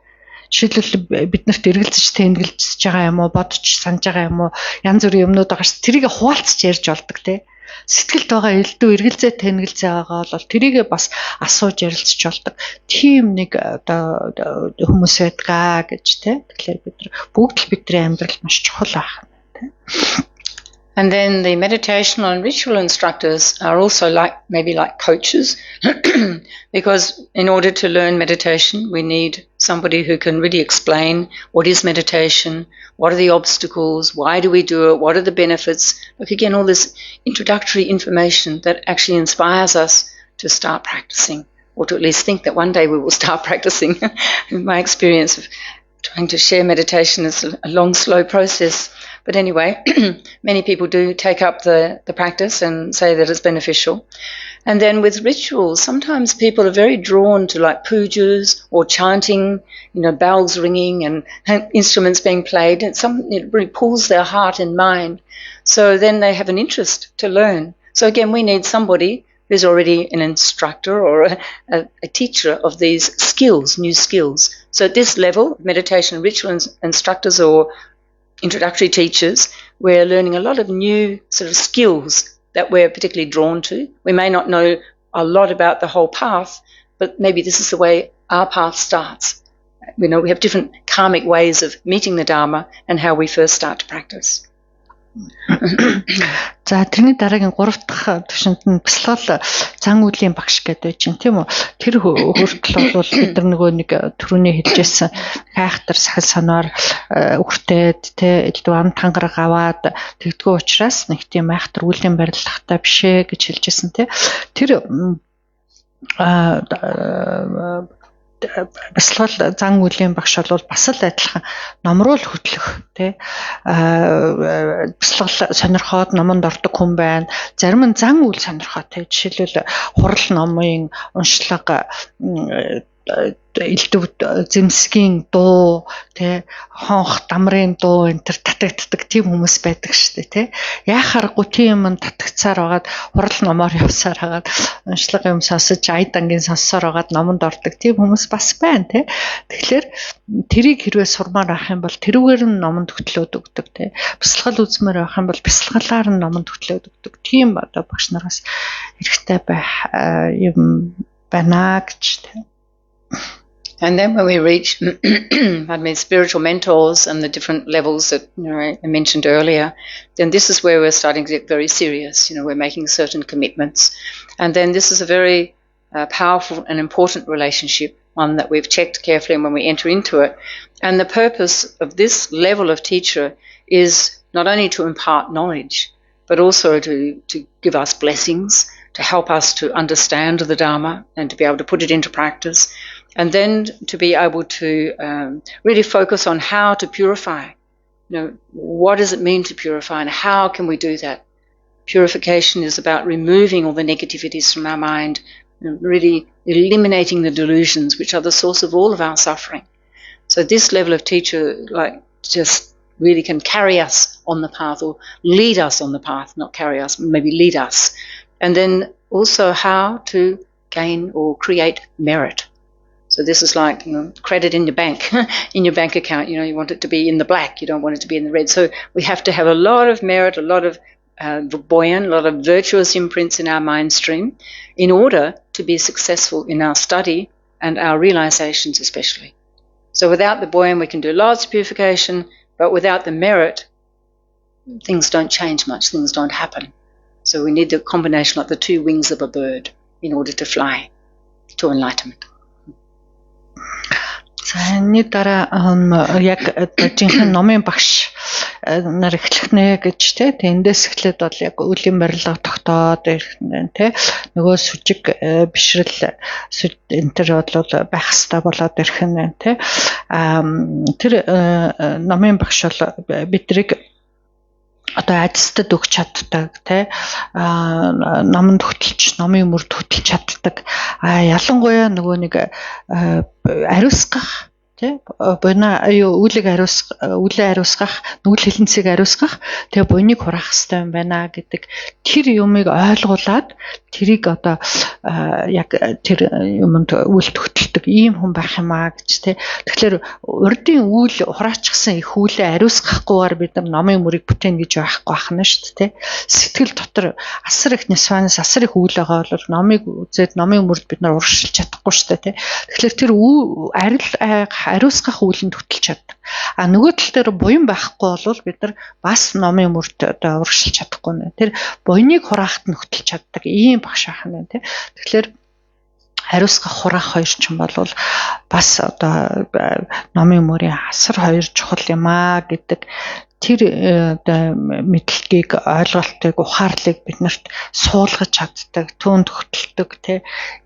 жишээлбэл биднэрт эргэлзэж тэнэгэлзэж байгаа юм уу бодож санаж байгаа юм уу янз бүрийн юмнууд байгаа ш тэрийг хуваалцж ярьж болдог те сэтгэлд байгаа элдв эргэлзээ тэнэгэлзээ байгаа бол тэрийг бас асууж ярилцж болдог тийм нэг одоо хүмүүс байдгаа гэж те тэгэхээр бид бүгд л бидний амьдралд маш чухал байна те. And then the meditational and ritual instructors are also maybe like coaches because in order to learn meditation, we need somebody who can really explain what is meditation, what are the obstacles, why do we do it, what are the benefits. Look, again, all this introductory information that actually inspires us to start practicing or to at least think that one day we will start practicing. In my experience of trying to share meditation is a long, slow process. But anyway, many people do take up the practice and say that it's beneficial. And then with rituals, sometimes people are very drawn to like pujas or chanting, bells ringing and instruments being played. And it really pulls their heart and mind. So then they have an interest to learn. So again, we need somebody who's already an instructor or a teacher of these skills, new skills. So at this level, meditation ritual instructors or introductory teachers, we're learning a lot of new sort of skills that we're particularly drawn to. We may not know a lot about the whole path, but maybe this is the way our path starts. We have different karmic ways of meeting the Dharma and how we first start to practice. За тэрний дараагийн 3 дахь төвшөнд нь бясалгал зан үйлийн багш гэдэг чинь тийм үү. Тэр хүртэл бол бид нар нөгөө нэг түрүүний хэлжсэн хайхтар сахил санаар үртээд тэ элдв ам тангараг аваад тэгдгүү учраас нэг тийм айхтар үйлийн барилгатай бишээ гэж хэлжсэн тэ. Тэр бясалгал зан үйлийн багш бол бас л адилхан номруу л хөтлөх тий бясалгал сонирхоод номонд ордог хүн байна. Зарим нь зан үйл сонирхоотой. Жишээлбэл хурал номын уншлага элдв зэмсгийн дуу тий хонх дамрын дуу энэ төр татагддаг тийм хүмүүс байдаг шүү дээ тий. Яахааргүй тийм юм татгцаар байгаад хурал номоор явсаар хагаад уншлага юм сонсож айдангийн сонссоор байгаад номонд ордог тийм хүмүүс бас байна тий. Тэгэхээр тэрийг хэрвээ сурмаар авах юм бол тэрүүгээр нь номонд хөтлөөд өгдөг тий. Бясалгал үзмээр авах юм бол бясалгалаар нь номонд хөтлөөд өгдөг. Тийм одоо багш нараас хэрэгтэй байх юм байна гэж тий. And then when we reach spiritual mentors and the different levels that I mentioned earlier, then this is where we're starting to get very serious. We're making certain commitments. And then this is a very powerful and important relationship, one that we've checked carefully when we enter into it. And the purpose of this level of teacher is not only to impart knowledge, but also to give us blessings, to help us to understand the Dharma and to be able to put it into practice. And then to be able to really focus on how to purify. What does it mean to purify and how can we do that? Purification is about removing all the negativities from our mind, really eliminating the delusions, which are the source of all of our suffering. So this level of teacher just really can carry us on the path or lead us on the path, not carry us, maybe lead us. And then also how to gain or create merit. So this is like credit in your bank, in your bank account. You want it to be in the black. You don't want it to be in the red. So we have to have a lot of merit, a lot of buoyant, a lot of virtuous imprints in our mind stream in order to be successful in our study and our realizations especially. So without the buoyant, we can do lots of purification, but without the merit, things don't change much, things don't happen. So we need the combination like the two wings of a bird in order to fly to enlightenment. За энэ дараа яг жинхэнэ номын багш нар эхлэх нэ гэж тий. Эндээс эхлээд бол яг үлийн барилга тогтоод ирэх нь тий. Нөгөө сүжиг бишрэл энэ төр бол байх хэрэгтэй болоод ирэх нь тий. Тэр номын багш бол бидрийг одоо ажилтад өгч чаддаг тий. Номонд хөтлөж, номын мөрд хөтлөж чаддаг. Ялангуяа нөгөө нэг ариусгах тий буйна үлийг ариусгах, нүгэл хилэнцгийг ариусгах, тэгээ буйныг хураах хэрэгтэй юм байна гэдэг тэр юмыг ойлгуулад тэрийг одоо яг тэр юмд үйл төгтөлдөг ийм хүн байх юм аа гэж тий. Тэгэхээр урдын үйл хураачихсан их үлээ ариусгахгүйгээр бид нар номын мөрийг бүтээн гэж байхгүй байна шүү дээ тий. Сэтгэл дотор асар их нисванаас асар их үйл байгаа бол номыг үзээд номын мөрд бид нар урагшилж чадахгүй шүү дээ тий. Тэгэхээр тэр ариусгах үүлэнд хөтлж чаддаг. Нөгөө тал дээр буян байхгүй бол бид нар бас номын мөрд одоо урагшилж чадахгүй нэ. Тэр буйныг хураахт нь хөтлж чаддаг ийм багш байх нь тий. Тэгэхээр ариусгах хураах хоёр ч юм бол бас одоо номын мөрийн асар хоёр чухал юм аа гэдэг тэр мэдлэгийг ойлголтыг ухаарлыг биднэрт суулгаж чаддаг, түүнд хөтэлдэг тий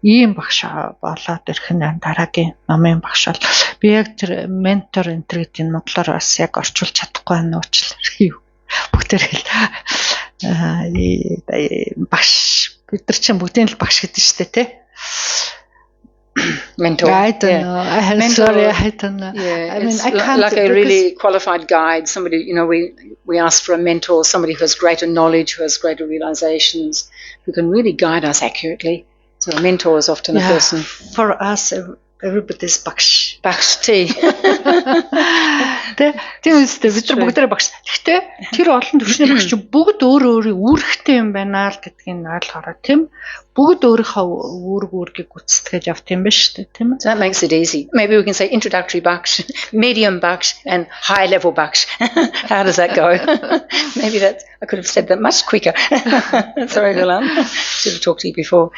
ийм багш болоод ирэх нь дараагийн номын багш бол би яг тэр ментор энтер гэдэг нь монголоор бас яг орчуулж чадахгүй байна уучлаарай. Бүгдээр багш бид нар чинь бүгдийн л багш гэдэг шүү дээ тий. mentor. I don't know. I'm Mentor, sorry, I don't know. Yeah, I mean, it's I can't like a really qualified guide. Somebody, we ask for a mentor, somebody who has greater knowledge, who has greater realizations, who can really guide us accurately. So a mentor is often a person. For us, everybody's багш. Багш тий. Тийм үстэй бид нар бүгдээрээ багш. Гэхдээ тэр олон төвчний багш бүгд өөрөө үүрэгтэй юм байна л гэдгийг ойлгоорой, тийм. Бүгд өөрийнхөө үүргийг гүйцэтгэж явт юм байна шүү дээ, тийм ээ. So that makes it easy. Maybe we can say introductory baksh, medium baksh, and high level baksh. How does that go? Maybe I could have said that much quicker. Sorry, Roland. Should have talked to you before.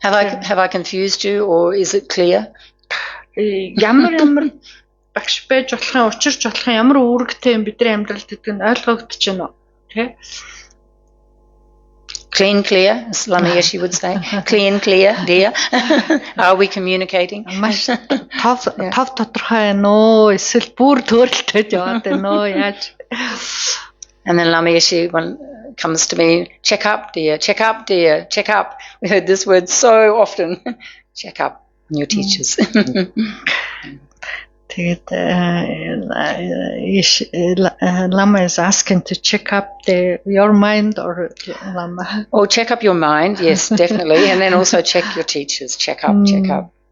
Have I confused you, or is it clear? Ямар багш байж болохын учирч болохын ямар үүрэгтэй юм бидний амьдралд гэдэг нь ойлгогдож байна уу? Тэ? Clean, clear, as Lama Yeshe would say. Clean, clear, dear. Are we communicating? Маш тав тодорхой байна уу? Эсвэл бүр төөрөлтөд яваад байна уу? Яаж? And then Lama Yeshe comes to me, check up, dear, check up, dear, check up. We heard this word so often. Check up on your teachers. Тэгээд Lama is asking to check up your mind or Lama. Oh, check up your mind, yes, definitely. And then also check your teachers, check up.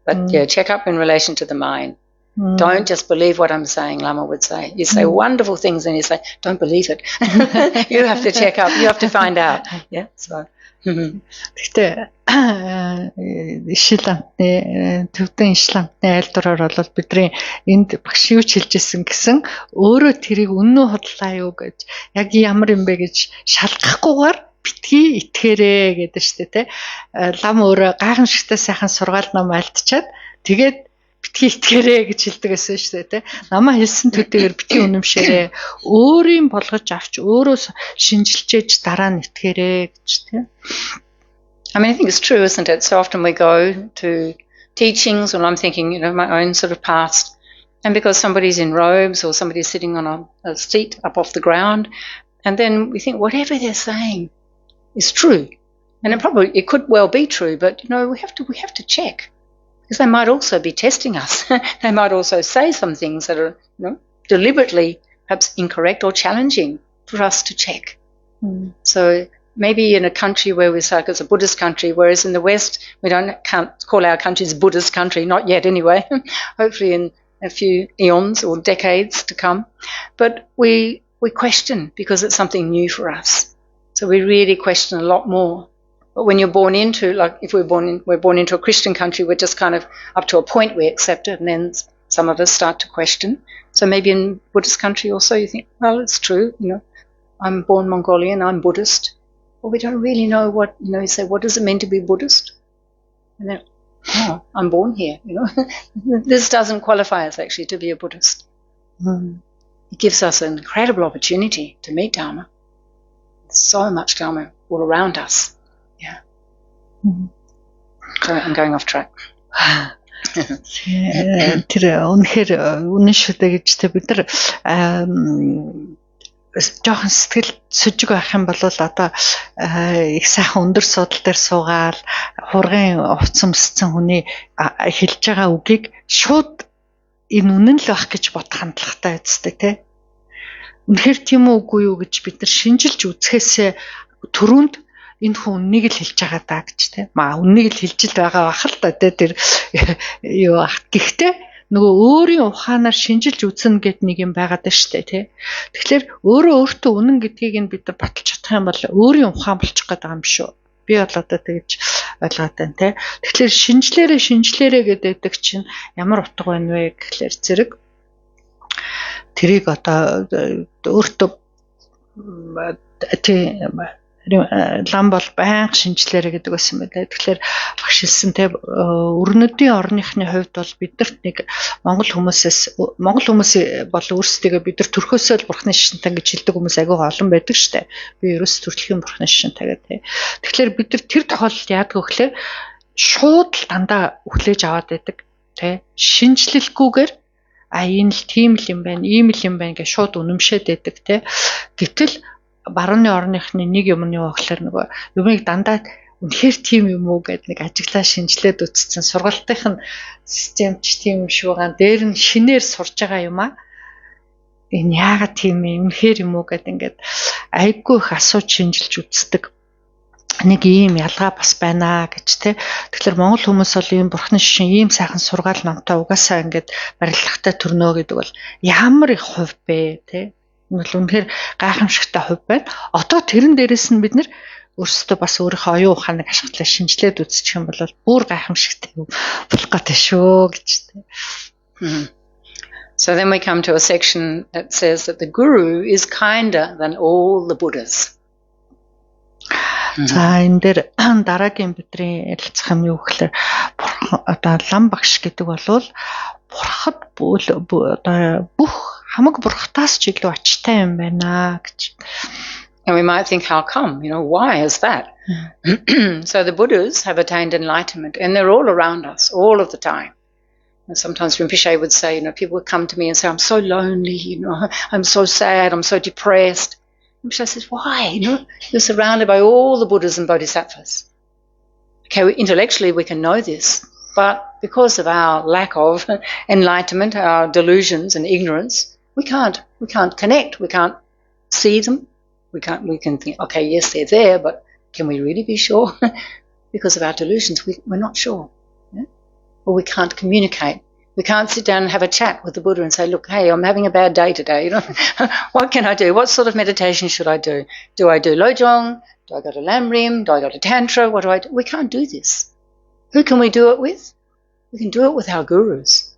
But yeah, check up in relation to the mind. Don't just believe what I'm saying, Lama would say. You say wonderful things and you say, don't believe it. You have to check up. You have to find out. Yeah, so. Гэхдээ төвдөн Исламтны айлдвараар бол бидний энд багш юу ч хэлжсэн гэсэн өөрөө тэрийг үнэн худлаа юу гэж яг ямар юм бэ гэж шалгахгүйгээр битгий итгээрээ гэдэг шүү дээ, тэ. Лам өөрөө гайхамшигтай сайхан сургаал ном альтчаад тэгээд битгий итгээрээ гэж хэлдэг гэсэн шүү дээ, тэ. Намаа хэлсэн төдийгээр битгий үнэмшээрээ өөрийн болгож авч өөрөө шинжилж дараа нь итгээрээ гэж, тэ. I mean, I think it's true, isn't it? So often we go to teachings, and I'm thinking, my own sort of past, and because somebody's in robes or somebody's sitting on a seat up off the ground, and then we think whatever they're saying is true, and it could well be true, but we have to check, because they might also be testing us. They might also say some things that are deliberately perhaps incorrect or challenging for us to check. So maybe in a country where we say it's a Buddhist country, whereas in the West we can't call our countries Buddhist country, not yet anyway, hopefully in a few eons or decades to come. But we question because it's something new for us. So we really question a lot more. But when you're born into, like if we're born into a Christian country, we're just kind of up to a point we accept it, and then some of us start to question. So maybe in Buddhist country also you think, well, it's true, I'm born Mongolian, I'm Buddhist. Well, we don't really know what, you say, what does it mean to be Buddhist? And then, I'm born here, This doesn't qualify us actually to be a Buddhist. It gives us an incredible opportunity to meet Dharma. There's so much Dharma all around us. Yeah. Sorry, I'm going off track. Тэр үнэхээр үнэн шүү дээ гэж бид нар жоохон сэтгэл сүжиг байх юм бол одоо их сайхан өндөр судал дээр суугаал хургын уцсан мсцэн хүний хэлж байгаа үгийг шууд энэ үнэн л байх гэж бодох хандлагатай байцтай, тэ. Үнэхээр тийм үгүй юу гэж бид нар шинжилж үзэхээс түрүүнд энэ хүн үннийг л хэлж байгаа даа гэж, тэ. Үннийг л хэлж л байгаа бах л та, тэ. Тэр юу ах гэхдээ нөгөө өөрийн ухаанаар шинжилж үзнэ гэд нэг юм байгаад байна шүү дээ, тий. Тэгэхээр өөртөө үнэн гэдгийг нь бид баталж чадах юм бол өөрийн ухаан болчих гээд байгаа юм шүү. Би бол одоо тэгж ойлгоод байна, тий. Тэгэхээр шинжлээрээ гэдэг чинь ямар утга байна вэ гэхлээр зэрэг тэрийг одоо өөртөө тий лам бол байнга шинжилээрэ гэдэг байсан юм байна. Тэгэхээр багш хэлсэн те өрнөдийн орныхны хувьд бол бидэрт нэг монгол хүмүүс бол өөрсдөө бид нар төрхөөсөө л бурхны шишинтан гэж хэлдэг хүмүүс агай олон байдаг штэ. Би ерөөс төрөлхийн бурхны шишинтан гэдэг. Тэгэхээр бид нар тэр тохиолдолд яадаг вэ гэхээр шууд л дандаа өглөөж аваад байдаг те. Шинжлэлгүйгээр энэ л тийм л юм байна, ийм л юм байна гэж шууд үнэмшээд байдаг те. Гэтэл барууны орныхны нэг юм нь юу гэхээр нөгөө юмыг дандаа үнэхээр тийм юм уу гэд нэг ажиглаа шинжилээд үзсэн. Сургалтынх нь системч тийм юм шиг байгаа. Дээр нь шинээр сурж байгаа юм аа. Энэ яагаад тийм юм үнэхээр юм уу гэд ингээд айгүй их асууж шинжилж үздэг. Нэг ийм ялгаа бас байна гэж тэ. Тэгэхээр монгол хүмүүс бол ийм бурхны шишин ийм сайхан сургаал номтой угаасаа ингээд барилгатай төрнөө гэдэг бол ямар их хувь бэ тэ. Энэ бол үнэхээр гайхамшигтай хувь байна. Одоо тэрэн дээрээс нь бид нэр өөрсдөө бас өөрийнхөө оюун ухааныг ашиглаж шинжилээд үзчих юм бол бүр гайхамшигтай юм болох гэдэг шүү гэж тэ. So then we come to a section that says that the guru is kinder than all the Buddhas. За энэ дээр дараагийн бидний ярилцах юм юу гэхээр одоо лам багш гэдэг бол бурхад одоо бүх хамаг бурхтаас ч илүү ачтай юм байна гэж. And we might think, how come? Why is that? So the Buddhas have attained enlightenment, and they're all around us, all of the time. And sometimes Rinpoche would say, people would come to me and say, I'm so lonely, I'm so sad, I'm so depressed. Rinpoche says, why? You're surrounded by all the Buddhas and Bodhisattvas. Okay, intellectually we can know this, but because of our lack of enlightenment, our delusions and ignorance, we can't connect, we can't see them. We can think, okay, yes, they're there, but can we really be sure? Because of our delusions, we're not sure. Yeah? Or we can't communicate. We can't sit down and have a chat with the Buddha and say, look, hey, I'm having a bad day today. What can I do? What sort of meditation should I do? Do I do Lojong? Do I go to Lamrim? Do I go to Tantra? What do I do? We can't do this. Who can we do it with? We can do it with our gurus.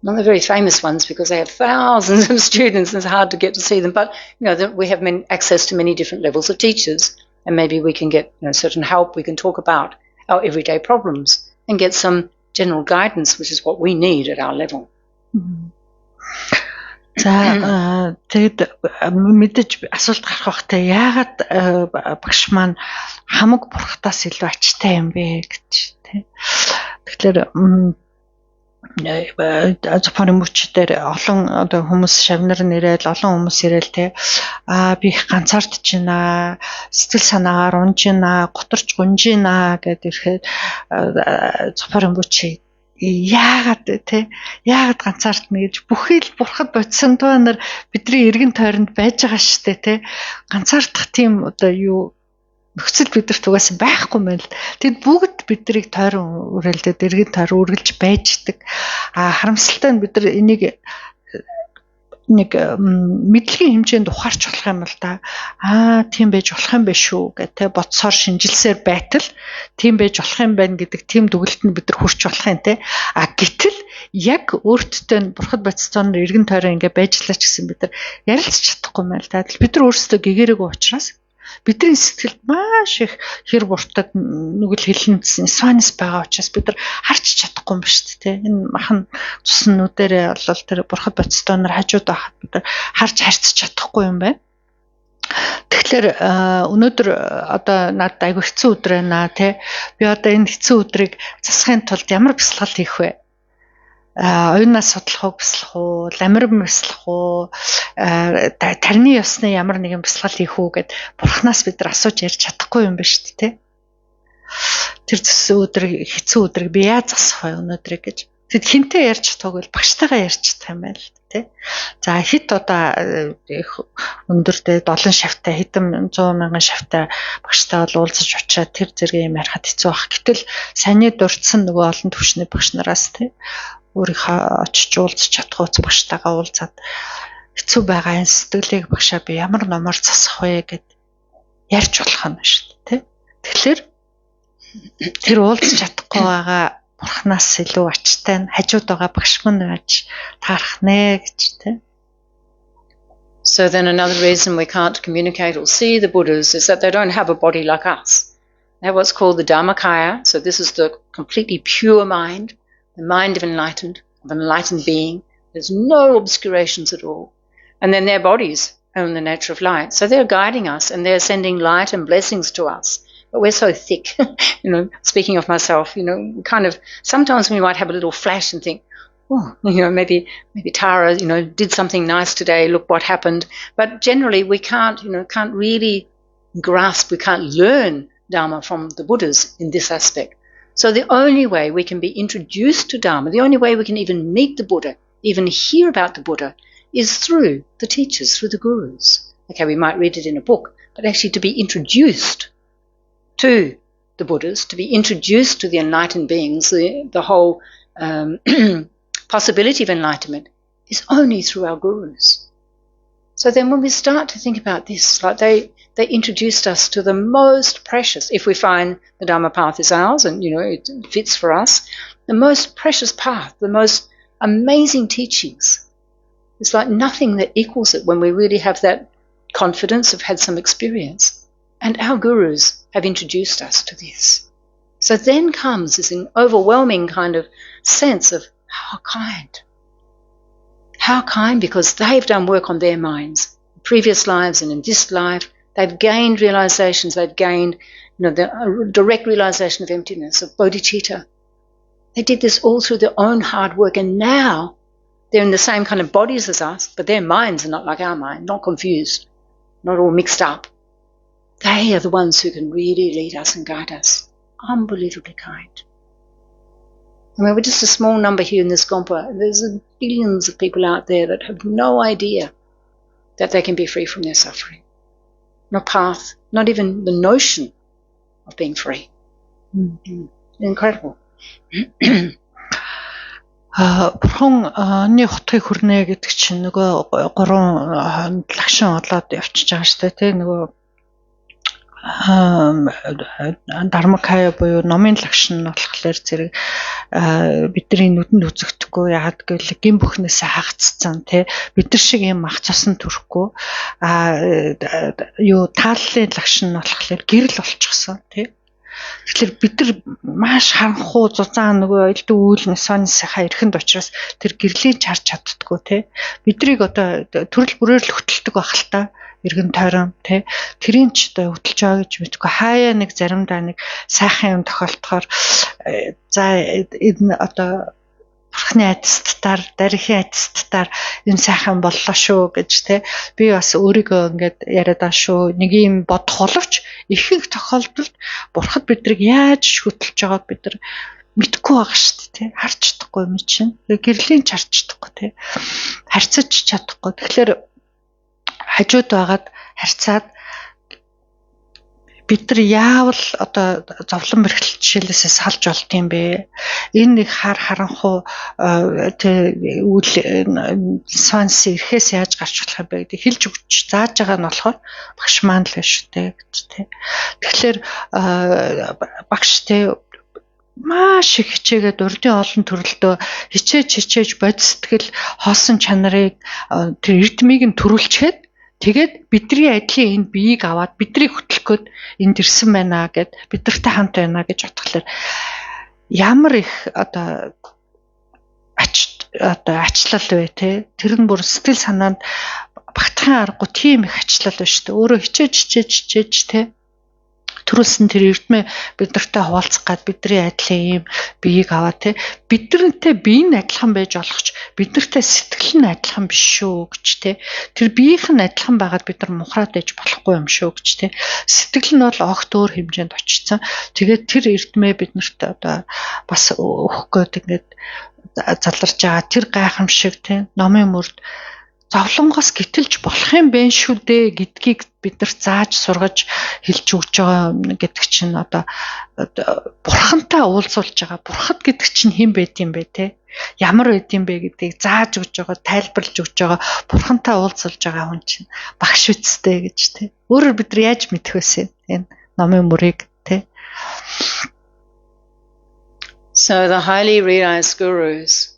Not the very famous ones because they have thousands of students and it's hard to get to see them. But, we have access to many different levels of teachers and maybe we can get certain help. We can talk about our everyday problems and get some general guidance, which is what we need at our level. За тэгэд мэдээж асуулт гарах хэрэгтэй. Яагаад багш маань хамаг бурхтаас илүү ачтай юм бэ гэж тий. Тэгэхээр Жапоны мөчдөр олон одоо хүмүүс шавнар нэрэл олон хүмүүс ирээл те би их ганцаардж байна сэтгэл санаагаар унж байна готорч гунж байна гэдэг ирэхэд Жапоны мөчи яагаад ганцаардна гэж бүхий л бурхад бодсон туанаар бидний эргэн тойронд байж байгаа штэ те ганцаардах тийм одоо юу нөхцөл бидэрт угаасаа байхгүй мэн л. Тэгэд бүгд бидрийг тойрон үрэлдээд эргэн тойрон үргэлж байждаг. Харамсалтай нь бид нар энийг нэг мэдлэгийн хэмжээнд ухаарч болох юм л да. Тийм байж болох юм биш үү гэх бодсоор шинжилсээр байтал тийм байж болох юм байна гэдэг тийм дүгэлтэнд бид нар хүрч болох юм те. Гэтэл яг өөртөө бурхад бодцооноор эргэн тойрон ингээ байжлаач гэсэн бид нар ярилцж чадахгүй мэн л да. Бид нар өөрсдөө гэгэрэг учраас бидний сэтгэлд маш их хэр буртаг нүгэл хэлнэсэн сванс байгаа учраас бид нар харч чадахгүй юм ба шүү дээ. Энэ махан цуснуудаарээ бол тэр бурхад бодцооноор хажууд байхад бид нар харж харьцаж чадахгүй юм байна. Тэгэхээр өнөөдөр одоо надад айгүй хэцүү өдөр байна тий. Би одоо энэ хэцүү өдрийг засахын тулд ямар бясалгал хийх вэ? Оюунаас судлах уу, бясалгах уу, ламирм бясалгах уу, тарны ёсны ямар нэгэн бясалгал хийх үү гэд бурхнаас бид нар асууж ярьж чадахгүй юм ба шүү дээ. Тэр хэцүү өдрийг би яаж засах вэ өнөөдрийг гэж. Тэгэд хинтээ ярьж чадахгүй бол багштайгаа ярьж чадах юм байл тий. За хит одоо өндөртэй 7 шавтай хэдэн 100 мянган шавтай багштай бол уулзаж очиад тэр зэрэг юм ярихад хэцүү баг. Гэтэл саний дурдсан нөгөө олон түвшний багш нараас тий өөрийнхөө очиж уулзах чадхууц багштайгаа уулзаад хэцүү байгаа энэ сэтгэлийг багшаа би ямар номоор засах вэ гэд ярьж болох юм шүү дээ. Тэгэхээр тэр уулзах чадахгүй байгаа бурхнаас илүү ачтай нь хажууд байгаа багш мөн гэж таарах нэ гэж тий. So then another reason we can't communicate or see the Buddhas is that they don't have a body like us. They have what's called the Dharmakaya. So this is the completely pure mind. The mind of an enlightened being. There's no obscurations at all. And then their bodies own the nature of light. So they're guiding us and they're sending light and blessings to us. But we're so thick, speaking of myself, kind of, sometimes we might have a little flash and think, oh, maybe Tara, did something nice today, look what happened. But generally we can't really grasp, we can't learn Dharma from the Buddhas in this aspect. So the only way we can be introduced to Dharma, the only way we can even meet the Buddha, even hear about the Buddha, is through the teachers, through the gurus. Okay, we might read it in a book, but actually to be introduced to the Buddhas, to be introduced to the enlightened beings, the whole possibility of enlightenment is only through our gurus. So then when we start to think about this, like they introduced us to the most precious, if we find the Dharma path is ours and, it fits for us, the most precious path, the most amazing teachings. It's like nothing that equals it when we really have that confidence, have had some experience. And our gurus have introduced us to this. So then comes this overwhelming kind of sense of how kind. How kind, because they've done work on their minds, previous lives and in this life. They've gained realizations. They've gained, the direct realization of emptiness, of bodhicitta. They did this all through their own hard work, and now they're in the same kind of bodies as us, but their minds are not like our mind, not confused, not all mixed up. They are the ones who can really lead us and guide us. Unbelievably kind. I mean, we're just a small number here in this Gompa. There's billions of people out there that have no idea that they can be free from their suffering. No path, not even the notion of being free. Incredible. Бурхан хотыг хүрнэ гэдэг чинь нөгөө 3 лагшин олоод явчихж байгаа шүү дээ, тий, нөгөө Dharmakaya буюу номын лагшин нь болохоор зэрэг бидний нүдэнд үзэгдэхгүй, яагаад гэвэл гин бүхнээсээ хагацсан, тий, бид нар шиг юм мах цасан төрөхгүй, тааллын лагшин нь болохоор гэрэл болчихсон, тий. Тэгэхээр бид нар маш харанхуу зузаан нөгөө элдв үйл нисанисаа эрхэнд учраас тэр гэрлийн чарж чаддггүй, тий. Бидрийг одоо төрөл бүрээр л хөтэлдэг байх л та. Иргэн тойрон, тий. Тэрийн ч одоо хөтөлж байгаа гэж мэдгүй. Хаяа нэг заримдаа нэг сайхан юм тохиолдохоор за энэ одоо бурхны айдстаар, дарихын айдстаар энэ сайхан боллоо шүү гэж, тий. Би бас өөрийгөө ингээд яриад байгаа шүү. Нэг юм бодох боловч ихэнх тохиолдолд бурхад бидрийг яаж хөтөлж байгааг бид нар мэдгүй байгаа шүү дээ, тий. Харж чадахгүй юм чинь. Гэрлийн чарж чадахгүй, тий. Харьцаж чадахгүй. Тэгэхээр хажууд байгаад харьцаад бид нар яавал одоо зовлон бэрхшээл жишээлээсээ салж болт юм бэ? Энэ нэг харанхуу үйл сонс ирэхээс яаж гарч болох юм бэ гэдэг хэлж өгч зааж байгаа нь болохоор багш маань л биш үү гэж, тий. Тэгэхээр багш, тий, маш их хичээгээд урдын олон төрөлдөө хичээж бод сэтгэл хоосон чанарыг тэр эрдмийг нь төрүүлчихэд тэгээд бидний адилын энэ биеийг аваад бидрийг хөтлөх гээд энд ирсэн байна гэд бидэртэй хамт байна гэж бодглохлоор ямар их одоо ачлал вэ, те. Тэр нь бүр сэтгэл санаанд багтахын аргагүй тийм их ачлал байна шүү дээ. Өөрөө хичээж те. Төрүүлсэн тэр эрдмээ бидэртэй хуваалцах гад бидний адилын ийм биеийг аваа, те. Бидэрнтэй бие нь адилхан байж олохч бидэртэй сэтгэл нь адилхан биш шүү гэж, те. Тэр биеийнх нь адилхан байгаад бид нар мухраад ээж болохгүй юм шүү гэж, те. Сэтгэл нь бол огт өөр хэмжээнд очсон. Тэгээд тэр эрдмээ биднэрт одоо бас өгөх гээд ингээд заларж байгаа тэр гайхамшиг, те, номын мөрд зовлонгоос гитэлж болох юм бэ шүү дээ гэдгийг бид нар зааж сургаж хэлж өгч байгаа гэдэг чинь одоо бурхантай уулзуулж байгаа. Бурхад гэдэг чинь хэн байд юм бэ, те? Ямар байд юм бэ гэдгийг зааж өгч байгаа, тайлбарлаж өгч байгаа. Бурхантай уулзуулж байгаа хүн чинь багш үсттэй гэж, те. Өөрөөр бид нар яаж мэдэх вэ энэ номын мөрийг, те? So the highly realized gurus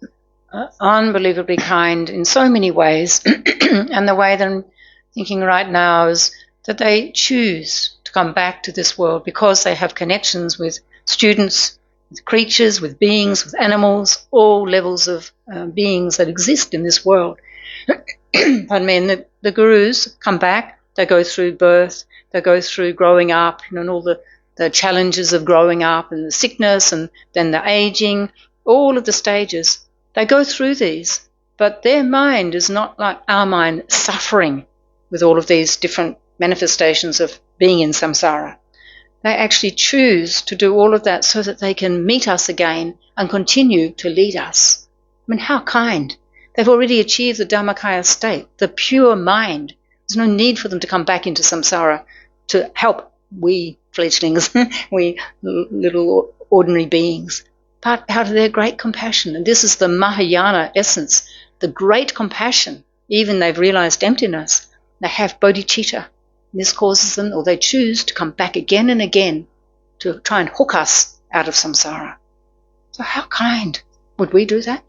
unbelievably kind in so many ways, and the way that I'm thinking right now is that they choose to come back to this world because they have connections with students, with creatures, with beings, with animals, all levels of beings that exist in this world. Pardon me, and the gurus come back, they go through birth, they go through growing up, and all the challenges of growing up and the sickness and then the aging, all of the stages. They go through these, but their mind is not like our mind, suffering with all of these different manifestations of being in samsara. They actually choose to do all of that so that they can meet us again and continue to lead us. I mean, how kind. They've already achieved the Dharmakaya state, the pure mind. There's no need for them to come back into samsara to help we fledglings, we little ordinary beings, but out of their great compassion. And this is the Mahayana essence, the great compassion. Even they've realized emptiness, they have bodhicitta. This causes them, or they choose to come back again and again to try and hook us out of samsara. So how kind. Would we do that?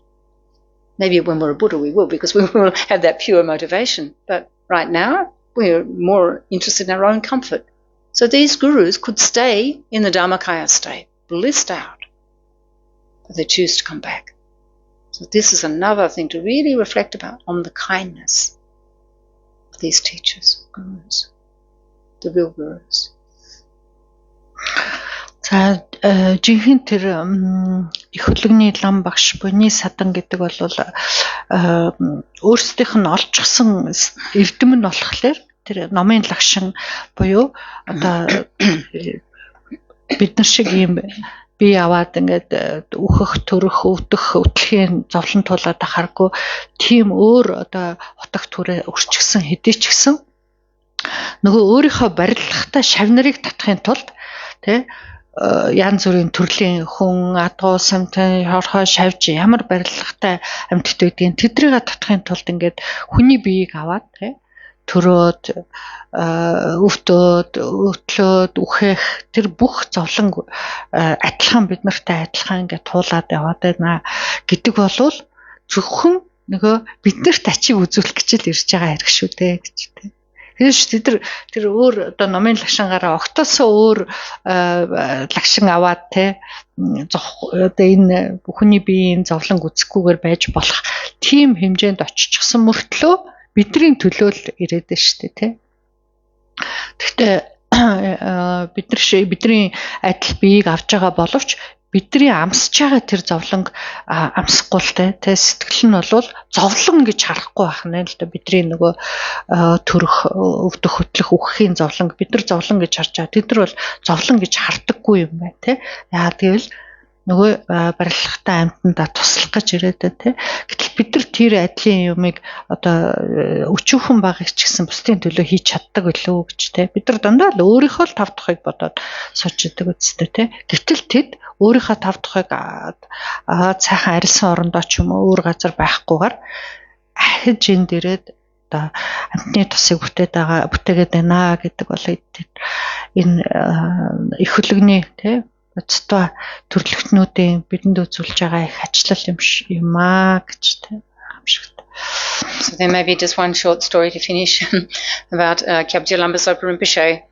Maybe when we're a Buddha we will, because we will have that pure motivation. But right now, we're more interested in our own comfort. So these gurus could stay in the Dharmakaya state, blissed out, but they choose to come back. So this is another thing to really reflect about, on the kindness of these teachers, gurus, the real gurus. За жинхэнэ тэр их хөдлөгний лам багш буйны садан гэдэг бол өөрсдийнх нь олжчихсан эрдэм нь болохоор тэр номын лагшин буюу одоо бид нар шиг юм би аваад ингээд үхэх, төрөх, өвдөх, өтлөхийн зовлон туулаад ахааргүй тийм өөр одоо утга төрөө өрчгсөн хэдий ч гэсэн нөгөө өөрийнхөө барилгахтай шавнарыг татахын тулд тий янз бүрийн төрлийн хүн, адгуу, самтан, хорхоо шавж ямар барилгатай амьтд байдгийг тэдрийг татахын тулд ингээд хүний биеийг аваад тий төрөөд өвтөөд, өтлөөд, үхэх тэр бүх зовлон адилхан бид нартай адилхан ингээд туулаад яваад байна гэдэг болвол зөвхөн нөгөө биднэрт ачиг үзүүлэх гэж л ирж байгаа хэрэг шүү дээ гэж тий. Тэгэхээр тэр өөр одоо номын лагшингаараа огтосоо өөр лагшин аваад те одоо энэ бүхний биеийн зовлон үзэхгүйгээр байж болох тийм хэмжээнд очичихсан мөртлөө бидний төлөө л ирээд шүү дээ те. Гэхдээ бидний адил биеийг авч байгаа боловч бидний амсж байгаа тэр зовлонг амсахгүй л те сэтгэл нь бол зовлон гэж харахгүй байх нь л да бидний нөгөө төрөх өвдөх хөтлөх үхэхийн зовлонг бид нар зовлон гэж харж байгаа тэд нар бол зовлон гэж хардаггүй юм байна те яа гэвэл нөгөө барилгатай амьтанда туслах гэж ирээд байна те гэтэл бид нар тэр адилын юмыг одоо өчүүхэн багыг ч гэсэн бусдын төлөө хийж чаддаг билүү гэж те бид нар дандаа л өөрийнхөө л тав тухайг бодоод сууж идэг үстэй те гэтэл тэд өөрийнхөө тав тухайг цаахан арилсан орондоо ч юм уу өөр газар байхгүйгээр ахиж энэ дээрээд одоо амьтны тусыг бүтээгээд байна гэдэг бол энэ их хөлөгний те өцтөө төрлөختнүүдийн бидэнд үзүүлж байгаа их ачлал юм аа гэж те амшигт. So there may be just one short story to finish about Kyabdja Lambasapa Rinpoche.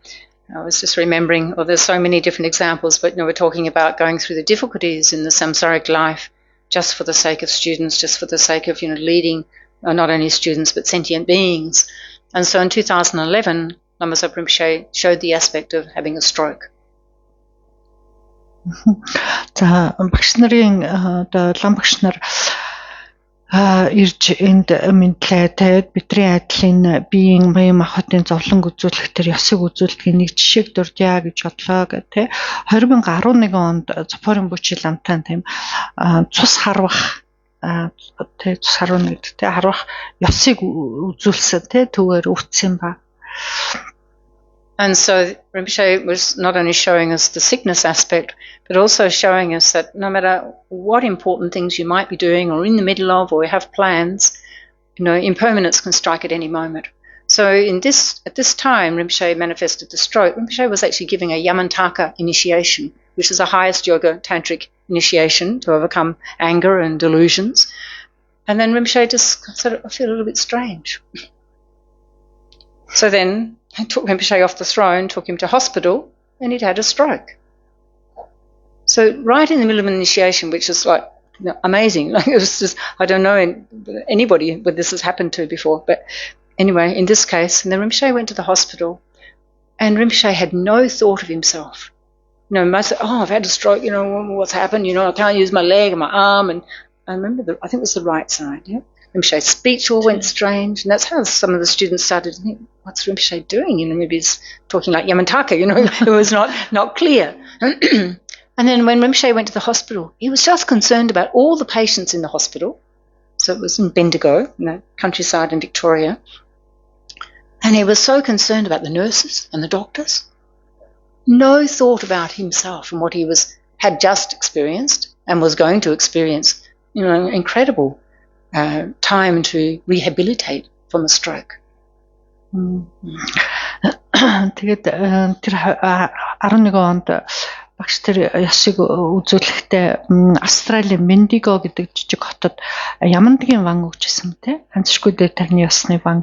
I was just remembering, well, there's so many different examples, but we're talking about going through the difficulties in the samsaric life just for the sake of students, just for the sake of, leading not only students but sentient beings. And so in 2011, Lambasapa Rinpoche showed the aspect of having a stroke. За багш нарын одоо лам багш нар ирж энд мэдлээ тавиад бидний адилын биеийн баян махбодын зовлон үзүүлэх тэр ёсыг үзүүлдэг нэг жишээг дурдъя гэж бодлоо гэх тэ 2011 онд Цопорын бүчи ламтан тийм цус харвах тэ цус харуун гэдэг тэ харвах ёсыг үзүүлсэн тэ түгээр өвдсөн ба. And so Rinpoche was not only showing us the sickness aspect, but also showing us that no matter what important things you might be doing or in the middle of or have plans, impermanence can strike at any moment. So at this time, Rinpoche manifested the stroke. Rinpoche was actually giving a Yamantaka initiation, which is the highest yoga tantric initiation to overcome anger and delusions. And then Rinpoche just said, I feel a little bit strange. So then I took Rinpoche off the throne, took him to hospital, and he'd had a stroke. So right in the middle of an initiation, which is like amazing. Like it was just, I don't know anybody where this has happened to before. But anyway, in this case, and then Rinpoche went to the hospital, and Rinpoche had no thought of himself. Most said, I've had a stroke, what's happened? I can't use my leg and my arm. And I remember, I think it was the right side, yeah? Rinpoche's speech all went strange, and that's how some of the students started to think, what's Rinpoche doing? Maybe he's talking like Yamantaka, it was not clear. And then when Rinpoche went to the hospital, he was just concerned about all the patients in the hospital. So it was in Bendigo, in the countryside in Victoria. And he was so concerned about the nurses and the doctors. No thought about himself and what he had just experienced and was going to experience, incredible time to rehabilitate from a stroke. Тэгээд тэр 11 онд багш тэр ясыг үзүүлэхдээ Австралийн Bendigo гэдэг жижиг хотод Ямандгийн ван өгчсэн те ханцшгүй дээр таны ясны ван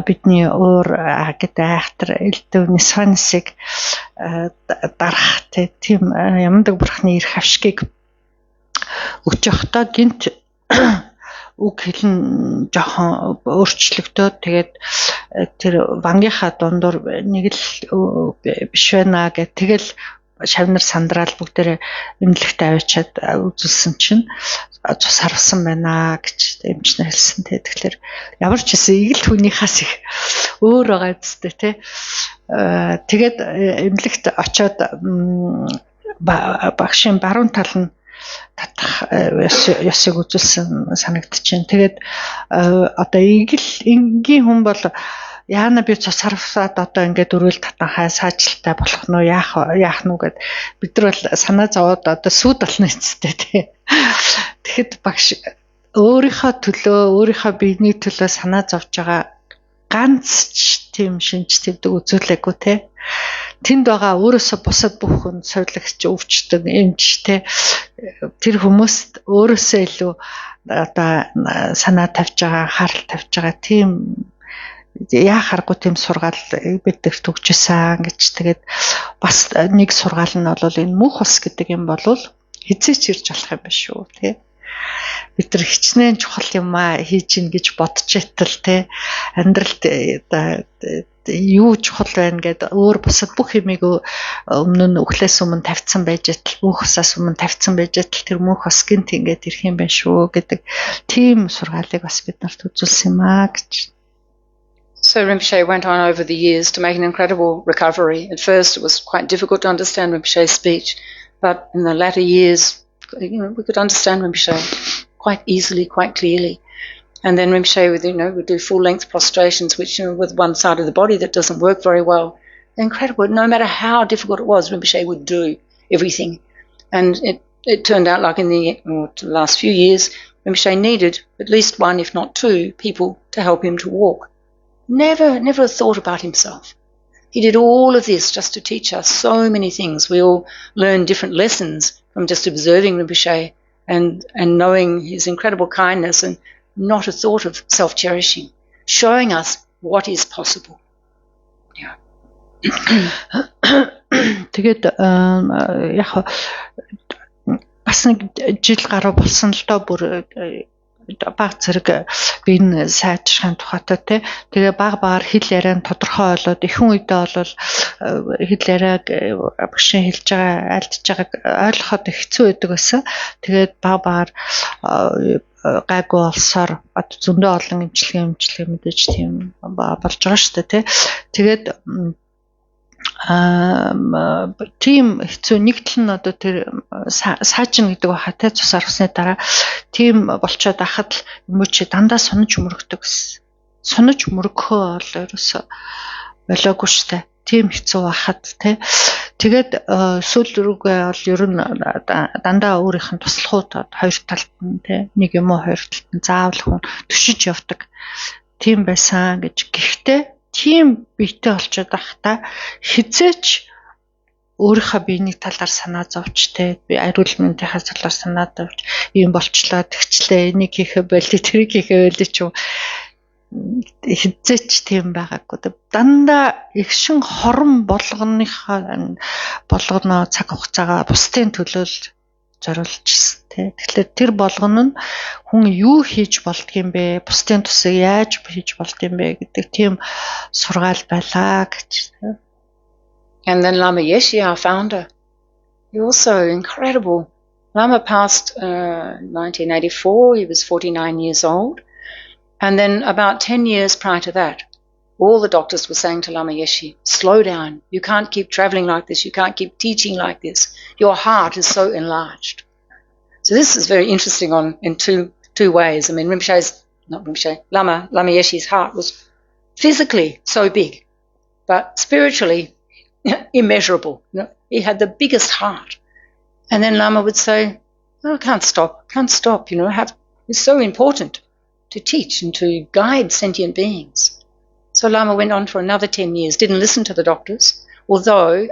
бидний уур гэдэг айхтар элдв нисвансыг дарах тийм Ямандаг бурхны эрх авшгийг өгч явахдаа гинт үг хэлэн жоохон өөрчлөгдөөд тэгээд тэр вангийнхаа дундуур нэг л биш байна гэх тэгэл шавнар сандраал бүгдээрээ эмнэлэгт авчиад үзүүлсэн чинь цус харвсан байна гэж эмчнэр хэлсэн те. Тэгэхээр ямар ч хэсэг ийг л хүнийхээс их өөр байгаа зү те. Тэгээд эмнэлэгт очиод багшийн баруун тал нь татах ясыг үзүүлсэн санагдчихээн. Тэгээд одоо ийг л энгийн хүн бол яана би цус харвсаад одоо ингээд өрөөл татан хай саажилттай болох нь яах нь гэд бид нар бол санаа зовоод одоо сүд болно эцтэй тий. Тэгэхэд багш өөрийнхөө төлөө өөрийнхөө биений төлөө санаа зовж байгаа ганц ч тийм шинж төвдөг үзүүлээгүй тий. Тэнд байгаа өөрөөсөө бусад бүх хүн сувилагч өвчтөн эмч тий. Тэр хүмүүст өөрөөсөө илүү одоо санаа тавьж байгаа, анхаарал тавьж байгаа тийм яах аргагүй тийм сургаал бидэрт өгчсэн гэж тэгээд бас нэг сургаал нь бол энэ мөнх ус гэдэг юм бол хизээч ирж болох юм биш үү тий. Бид нар хичнээн чухал юм хийж ийн гэж бодож итэл тий амьдралд юу чухал байна гэд өөр бусад бүх юмыг өмнө нь өглөөс өмнө тавьсан байж итэл мөнх усаас өмнө тавьсан байж итэл тэр мөнх ус гинт ингээд ирэх юм байна шүү гэдэг тийм сургаалыг бас бид нарт үзүүлсэн юм гэж. So Rinpoche went on over the years to make an incredible recovery. At first it was quite difficult to understand Rinpoche's speech, but in the latter years, we could understand Rinpoche quite easily, quite clearly. And then Rinpoche would do full-length prostrations, which with one side of the body that doesn't work very well. Incredible. No matter how difficult it was, Rinpoche would do everything. And it turned out like in the last few years, Rinpoche needed at least one, if not two, people to help him to walk. Never thought about himself. He did all of this just to teach us so many things. We all learn different lessons from just observing Rinpoche and knowing his incredible kindness and not a thought of self-cherishing, showing us what is possible. Yeah. Тэгээд яг бас нэг жил гаруй болсон л доо бүр баг зэрэг би энэ сайжрахын тухайтай тий. Тэгээ баг хэл яриа нь тодорхой болоод ихэнх үедээ бол хэл яриаг багшийн хэлж байгаа альдж байгааг ойлгоход хэцүү байдаг байсан. Тэгээд баг гайгүй олсоор зөндөө олон эмчилгээ мэдээж тийм болж байгаа шүү дээ тий. Тэгээд тийм хэцүү нэг тал нь одоо тэр саажин гэдэг баха те цус арвсны дараа тийм болчоод ахад юм уу чи дандаа сунаж мөрөгдөг гэсэн. Сунаж мөрөгхөө бол ерөөсө болоогүй штэ. Тийм хэцүү бахад те. Тэгээд сүүл рүүгээ бол ер нь дандаа өөрийнх нь туслахууд хоёр талд нь те нэг юм уу хоёр талд нь заавал хүн төшиж явдаг. Тийм байсан гэж. Гэхдээ тийм биетэй болчиход байхдаа хизээч өөрийнхөө биений талаар санаа зовч те би ариул мэндийнхаа талаар санаа зовч ийм болчлоо тэгчлээ энийг хийхэ болий тэрийг хийхэ болий ч юм хизээч тийм байгаагүй дандаа их шин хорон болгоно цаг хугацаагаа бусдын төлөө зориулжсэн тий. Тэгэхээр тэр болгоно нь хүн юу хийж болдгийм бэ? Бусдын тусыг яаж хийж болдгийм бэ гэдэг тийм сургаал байлаа гэж. And then Lama Yeshe, our founder, he also incredible Lama passed 1984. He was 49 years old. And then about 10 years prior to that, all the doctors were saying to Lama Yeshe, slow down. You can't keep traveling like this. You can't keep teaching like this. Your heart is so enlarged. So this is very interesting in two ways. I mean, Lama Yeshe's heart was physically so big, but spiritually immeasurable. He had the biggest heart. And then Lama would say, oh, can't stop. It's so important to teach and to guide sentient beings. So Lama went on for another 10 years, didn't listen to the doctors, although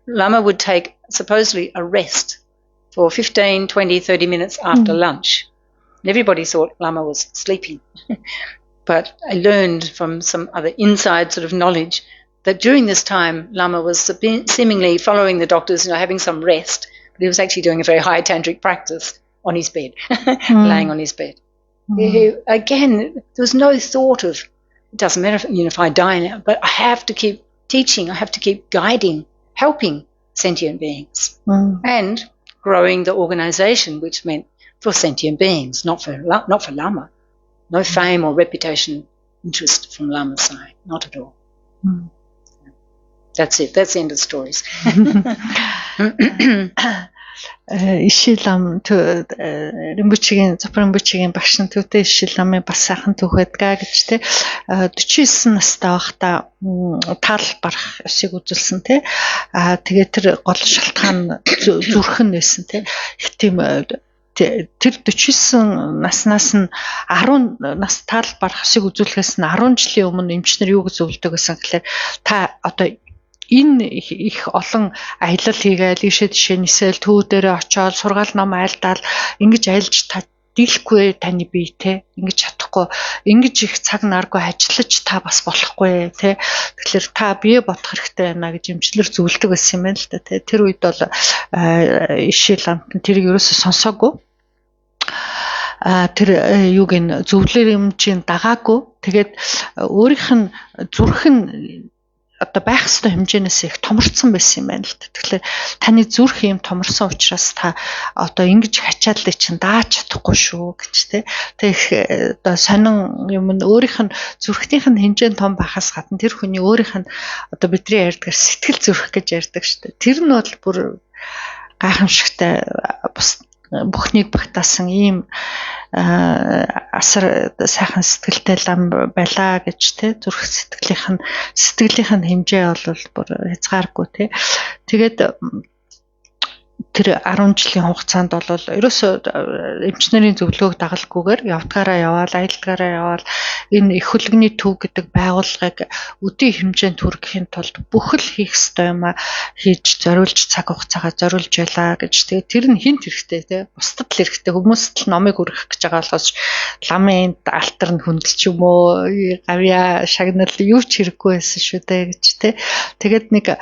Lama would take supposedly a rest for 15, 20, 30 minutes after lunch. And everybody thought Lama was sleeping. But I learned from some other inside sort of knowledge that during this time, Lama was seemingly following the doctors, having some rest, but he was actually doing a very high tantric practice on his bed, laying on his bed. Again, there was no thought of, it doesn't matter if I die now, but I have to keep teaching, I have to keep guiding, helping sentient beings, and growing the organization, which meant for sentient beings, not for Lama. No fame or reputation interest from Lama's side, not at all. That's it. That's the end of the stories. Ишилам Римбучигийн Запрамбучигийн багш нь төвтэй Ишиламын бас сайхан түүх байдгаа гэж те 49 настай байхдаа таал барах ёсыг үзүүлсэн те тэгээд тэр гол шалтгаан зүрх нь байсан те их тийм тэр 49 наснаас нь 10 нас таал барах ёсыг үзүүлэхээс нь 10 жилийн өмнө эмчнэр юу гэж зөвлөдөг гэсэн гэхээр та одоо энэ их олон аялал хийгээл ийшээ тийшээ нисэл төв дээрээ очиод сургаал ном айлдаал ингэж аялж та дийлэхгүй таны бие те ингэж чадахгүй ингэж их цаг наргүй ажиллаж та бас болохгүй те тэгэхээр та бие бодох хэрэгтэй байна гэж эмчлэр зөвлөдөг байсан юм байна л да те тэр үед бол ишэл амт тэрийг ерөөсө сонсоогүй тэр юуг ин зөвлөр юмчийн дагаагүй тэгээд өөрийнх нь зүрх нь одоо байх ёстой хэмжээнээс их томорцсон байсан юм байна л да. Тэгэхээр таны зүрх юм томорсон учраас та одоо ингэж хачааллыг чинь дааж чадахгүй шүү гэж те. Тэг одоо сонин юм өөрийнх нь зүрхтийнх нь хэмжээ том байхаас гадна тэр хүний өөрийнх нь одоо бидний ярьдгаар сэтгэл зүрх гэж ярьдаг шүү дээ. Тэр нь бол бүр гайхамшигтай бүхнийг багтаасан ийм асар сайхан сэтгэлтэй лам байлаа гэж те зүрх сэтгэлийнх нь хэмжээ бол бүр хязгааргүй те тэгээд тэр 10 жилийн хугацаанд бол ерөөсөө эмчнэрийн зөвлөгөөг дагалгүйгээр явдгаараа яваал аялдгаараа яваал энэ их хөлгөний төв гэдэг байгууллагыг өдийн хэмжээнд хүргэхийн тулд бүх л хийх ёстой юм хийж зориулж цаг хугацаагаа зориулж байлаа гэж тэгээ тэр нь хинт хэрэгтэй те бусдад л хэрэгтэй хүмүүст л номыг өргөх гэж байгаа болохоос ламын алтар нь хүндэлч юм уу гавья шагнал юу ч хэрэггүй байсан шүү дээ гэж те тэгээд нэг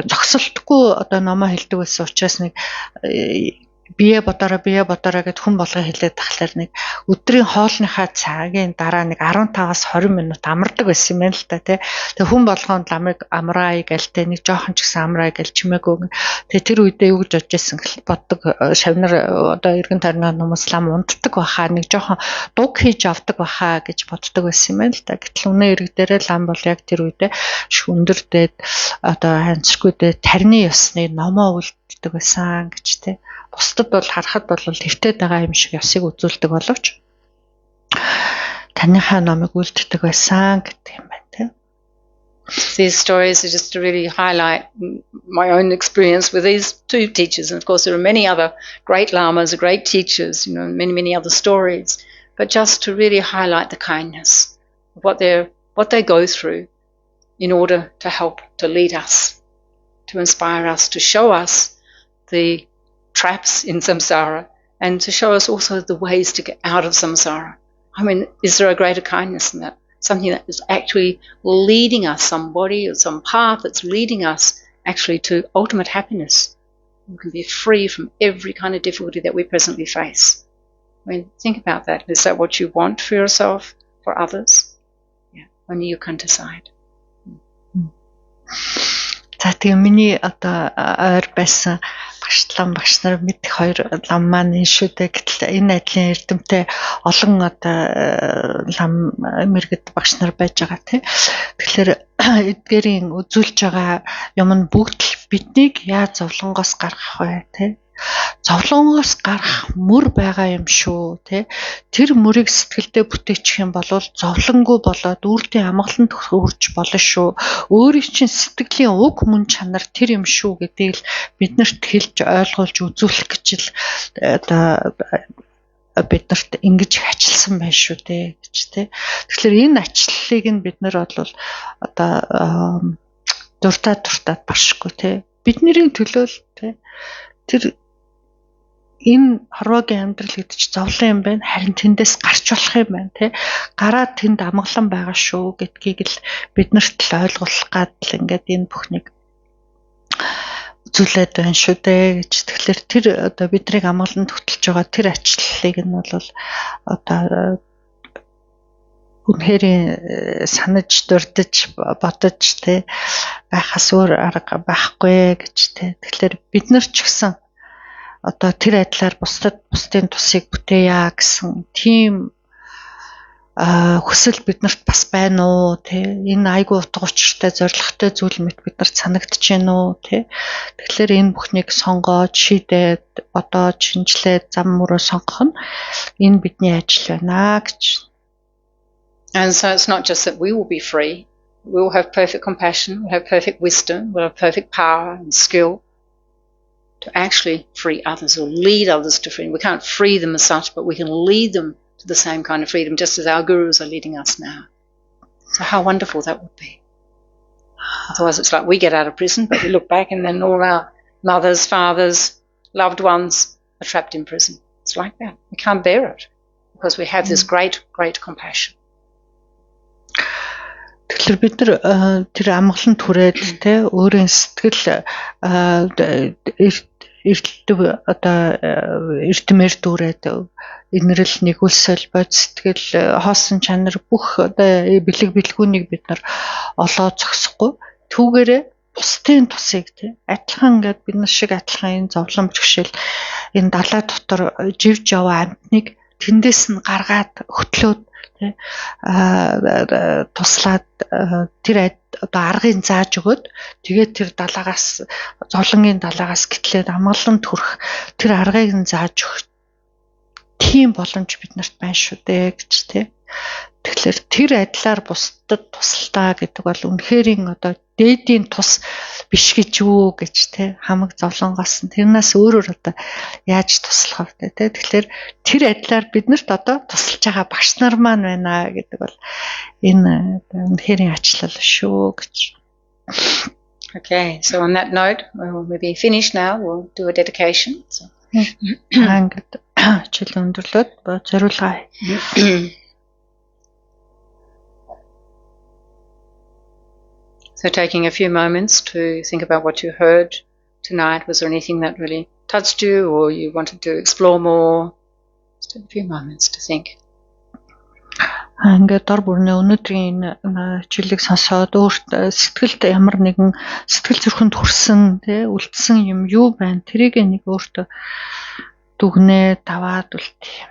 зогсолтгүй одоо номоо хэлдэг байсан учраас нэг бие бодороо гэд хүн болгоо хэлээд тахлаар нэг өдрийн хоолныхаа цагийн дараа нэг 15-аас 20 минут амардаг байсан юм байна л та тий. Тэгээ хүн болгонд ламыг амраая гэлтэй нэг жоохон ч гэсэн амраая гэл чимээгүй. Тэгээ тэр үедээ юу гэж бодож байсан боддог шавнар одоо эргэн тойрны хүмүүс лам унтдаг баха нэг жоохон дуг хийж авдаг баха гэж боддог байсан юм байна л та. Гэтэл үнэ эрэг дээрээ лам бол яг тэр үедээ шүндэрдээд одоо ханцргүйдээ тарны ёсны номоо үлддэг байсан гэж тий. Бусдад бол харахад бол хэвтээд байгаа юм шиг ёсыг үзүүлдэг боловч таныхаа номыг үлддэг байсан гэдэг юм байна тийм. These stories are just to really highlight my own experience with these two teachers, and of course there are many other great lamas, great teachers, many other stories, but just to really highlight the kindness of what they go through in order to help to lead us, to inspire us, to show us the traps in samsara and to show us also the ways to get out of samsara. I mean, is there a greater kindness than that? Something that is actually leading us, somebody or some path that's leading us actually to ultimate happiness. We can be free from every kind of difficulty that we presently face. I mean, think about that. Is that what you want for yourself, for others? Yeah, only you can decide. За тэгээ миний одоо ойр байсан багш нар мэдэх хоёр лам маань энэ шүү дээ. Гэтэл энэ айдлын эрдэмтэй олон одоо лам мэрэгд багш нар байж байгаа тийм. Тэгэхээр эдгээрийн үзүүлж байгаа юм нь бүгд л биднийг яаж зовлонгоос гаргах вэ тийм. Зовлонгоос гарах мөр байгаа юм шүү тий. Тэр мөрийг сэтгэлдээ бүтээчих юм бол зовлонгүй болоод үрдийн амгалан төрж болно шүү. Өөрийн чинь сэтгэлийн уг мөн чанар тэр юм шүү гэдгийг л биднэрт хэлж ойлгуулж үзүүлэх гэж л одоо биднэрт ингэж ажилласан байна шүү дээ гэж тий. Тэгэхээр энэ ачлалыг нь бид нар бол одоо дуртаад баршгүй тий. Бидний төлөө л тий. Тэр энэ хорвогийн амьдрал гэдэг чинь зовлон юм байна. Харин тэндээс гарч болох юм байна тий. Гараад тэнд амгалан байгаа шүү гэдгийг л биднэрт л ойлгуулах гад л ингээд энэ бүхнийг үзүүлээд байна шүү дээ гэж. Тэгэхээр тэр одоо биднийг амгалан тогтолж байгаа тэр ачлалыг нь бол одоо үнэхээр санаж дурдж бодож тий байхаас өөр арга байхгүй гэж тий. Тэгэхээр бид нар ч гэсэн одоо тэр айдлаар бусдын тусыг бүтээе гэсэн тийм хүсэл биднэрт бас байна уу тий. Энэ айгүй утга учиртай зоригтой зүйл мэт биднэрт санагдаж байна уу тий. Тэгэхээр энэ бүхнийг сонгоод шийдээд бодоод шинжилээд зам мөрөө сонгох нь энэ бидний ажил байна гэж. And so it's not just that we will be free. We will have perfect compassion, we'll have perfect wisdom, we'll have perfect power and skill to actually free others or lead others to freedom. We can't free them as such, but we can lead them to the same kind of freedom, just as our gurus are leading us now. So how wonderful that would be. Otherwise it's like we get out of prison, but we look back and then all our mothers, fathers, loved ones are trapped in prison. It's like that. We can't bear it because we have this great, great compassion. Тэгэхээр бид нар тэр амгалан түрээд те өөрийн сэтгэл эртэлтэв одоо эртмээр дүүрээд инрэл нэгүүлсэл бод сэтгэл хоосон чанар бүх одоо бэлэг бэлгүүнийг бид нар олоо зогсохгүй түүгээрээ бусдын тусыг те адилхан ингээд бид нар шиг адилхан энэ зовлон бэрхшээл энэ далай дотор живж яваа амтныг тэндээс нь гаргаад хөтлөөд туслаад тэр одоо аргыг зааж өгөөд тэгээд тэр далаагаас зовлонгийн далаагаас гэтлээд амгалан төрөх тэр аргыг нь зааж өгөх тийм боломж биднэрт байна шүү дээ гэж тий. Тэгэхээр тэр адилаар бусдад туслаа гэдэг бол үнэхэрийн одоо дээдийн тус биш гэж юу гэж тий хамаг зовлонгоос нь тэрнээс өөрөөр одоо яаж туслах вэ тий. Тэгэхээр тэр адилаар биднэрт одоо тусалж байгаа багш нар маань байна гэдэг бол энэ үнэхэрийн ачлал шүү гэж. Okay, so on that note, we'll maybe finish now. We'll do a dedication. So. Ингээд хичээл өндөрлөөд зориулгаа. So taking a few moments to think about what you heard tonight. Was there anything that really touched you or you wanted to explore more? Just a few moments to think. Ингээд дор бүрнээ өнөөдрийн хичээлийг сонсоод өөрт сэтгэлд ямар нэгэн сэтгэл зүрхэнд хүрсэн тий үлдсэн юм юу байна тэрийг нэг өөртөө дүгнээ даваад үлдээ.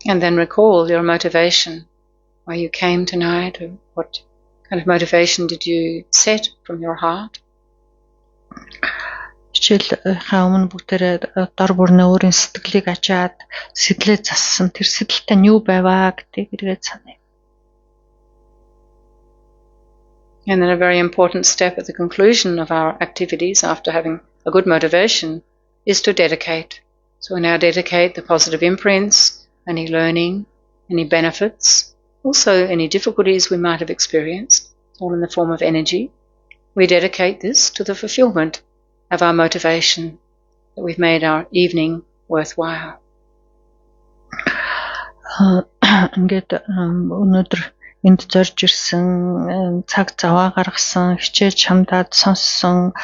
And then recall your motivation, why you came tonight, or what kind of motivation did you set from your heart? Хичээлийнхаа өмнө бүгдээрээ дор бүрнээ өөрийн сэтгэлийг ачаад сэтлээ зассан тэр сэтгэлтэй нь юу байваа гэдгийг эргээд саная. And then a very important step at the conclusion of our activities after having a good motivation is to dedicate. So we now dedicate the positive imprints, any learning, any benefits, also any difficulties we might have experienced, all in the form of energy. We dedicate this to the fulfillment of our motivation, that we've made our evening worthwhile. Ингээд өнөөдөр энд зорж ирсэн, цаг заваа гаргасан, хичээж хамдаад сонссон,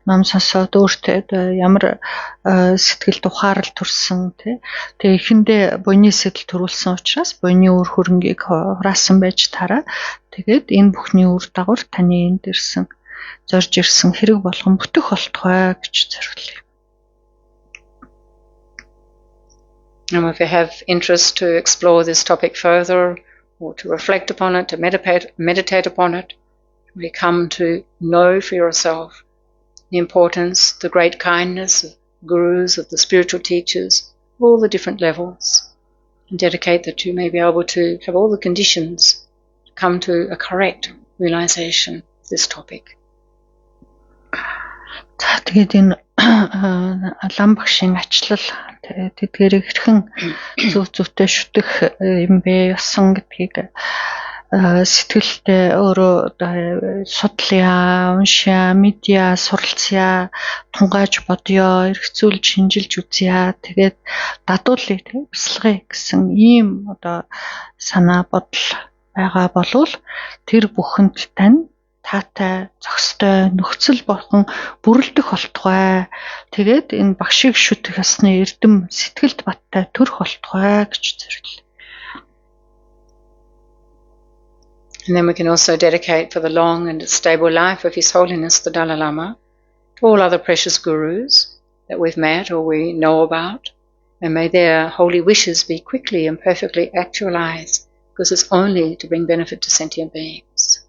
ном сонсоод өөртөө ямар сэтгэл ухаарал төрсөн тий. Тэгээ эхэндээ буйны сэтэл төрүүлсэн учраас буйны үр хөрөнгийг хураасан байж таараа. Тэгээд энэ бүхний үр дагавар таны энд ирсэн, зорж ирсэн хэрэг болгон бүтэх болтугай гэж зориулъя. And if you have interest to explore this topic further, or to reflect upon it, to meditate upon it, we come to know for yourself the importance, the great kindness of gurus, of the spiritual teachers, all the different levels, and dedicate that you may be able to have all the conditions to come to a correct realization of this topic. Тэгээд энэ лам багшийн ачлал тэдгэрийг хэрхэн зөв-зөвтэй шүтэх юм бэ ясан гэдгийг сэтгэлдээ өөрөө судлаа, уншаа, мэдъя, суралцъя, тунгааж бодъё, эргцүүлж шинжилж үзье. Тэгээд дадуулъя тийм бясалгая гэсэн ийм санаа бодол байгаа болвол тэр бүхэнд тань таатай, зохистой нөхцөл болон бүрэлдэх болтугай. Тэгээд энэ багшийг шүтэх ясны эрдэм сэтгэлд баттай төрөх болтугай гэж зориулъя. And then we can also dedicate for the long and stable life of His Holiness the Dalai Lama to all other precious gurus that we've met or we know about, and may their holy wishes be quickly and perfectly actualized, because it's only to bring benefit to sentient beings.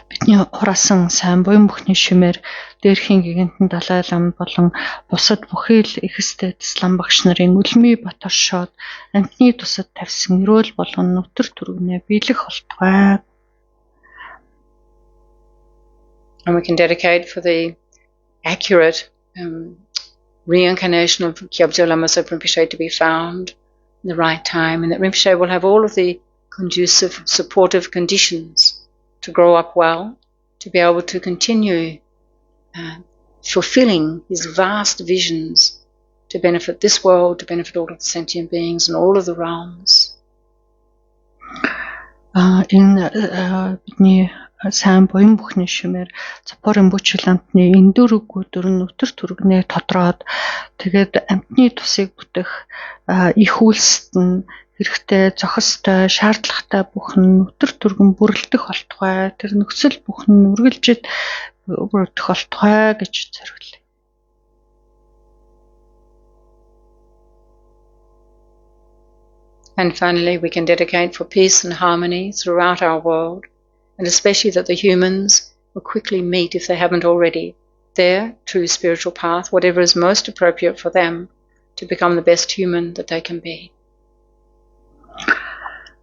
Бидний хураасан сайн буян бүхний шимээр дээрхийн гигантэн Далай Лама болон бусад бүхий л эхэстэй лам багш нарын үлмий бат оршоод амтны тусад тавьсан эрүүл болгон нүтэр түргнээ биелэх болтугай. And we can dedicate for the accurate reincarnation of Kyabdjol Lama Zopa Rinpoche to be found in the right time, and that Rinpoche will have all of the conducive, supportive conditions to grow up well, to be able to continue fulfilling his vast visions to benefit this world, to benefit all of the sentient beings and all of the realms. Бидний сайн буян бүхний шимээр Запорын бүчил амтны эндүр үгүүдэр нүтэр түргнээ тодроод тэгээд амтны тусыг бүтэх их үйлсэд нь хэрэгтэй, зохистой, шаардлагатай бүхэн нүтэр түргэн бүрэлдэх болтугай. Тэр нөхцөл бүхэн үргэлжид бүрэлдэх болтугай гэж зориулъя. And finally, we can dedicate for peace and harmony throughout our world, and especially that the humans will quickly meet, if they haven't already, their true spiritual path, whatever is most appropriate for them to become the best human that they can be.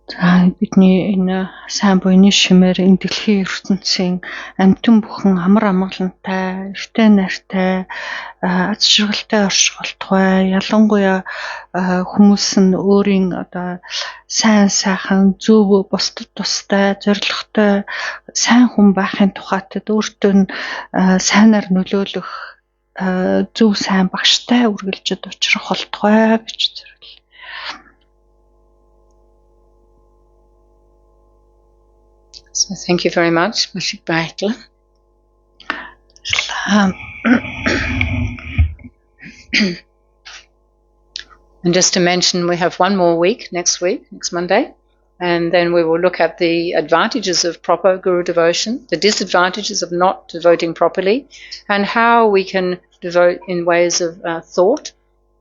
Бидний энэ сайн буйны шимээр энэ дэлхийн ертөнцийн амьтан бүхэн амар амгалантай, эртээ найртай, аз жаргалтай оршихолтгой, ялангуяа хүмүүс нь өөрийн сайн сайхан зөв бусдад тустай, зоригтой сайн хүн байхын тухайтад өөртөө нь сайнаар нөлөөлөх зөв сайн багштай үргэлжид учрах болтугай гэж зориулъя. So thank you very much, Mashik Baitla. And just to mention, we have one more week, next Monday, and then we will look at the advantages of proper Guru devotion, the disadvantages of not devoting properly, and how we can devote in ways of thought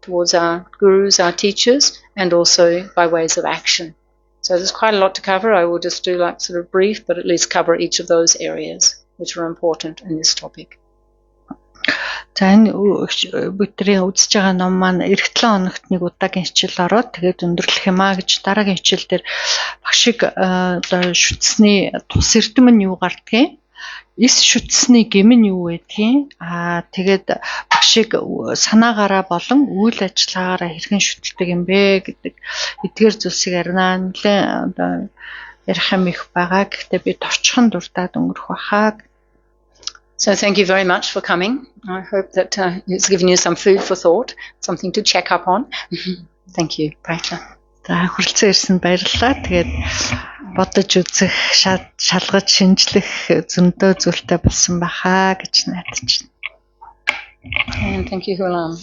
towards our Gurus, our teachers, and also by ways of action. So there's quite a lot to cover. I will just do like sort of brief, but at least cover each of those areas which are important in this topic. За энэ бидний үзэж байгаа ном маань эх 7 хоногт нэг удаагийн хичээл ороод тэгээд өндөрлөх юм аа гэж дараагийн хичээл дээр багшиг шүтсний тус эрдэм нь юу гардгийг, эс шүтсний гэм нь юу байдгийг, тэгээд багшиг санаагаараа болон үйл ажиллагаараа хэрхэн шүтэлдэг юм бэ гэдэг эдгээр зүйлсийг арина нэлээд ярих юм их байгаа. Гэхдээ би товчхон дуртаад өнгөрөх байхаа. So thank you very much for coming. I hope that it's given you some food for thought, something to check up on. Thank you. Bye. За хүрэлцэн ирсэн баярлалаа. Тэгээд бодож үзэх, шалгаж шинжлэх зөндөө зүйлтэй болсон байхаа гэж найдаж байна. And thank you, Hulam.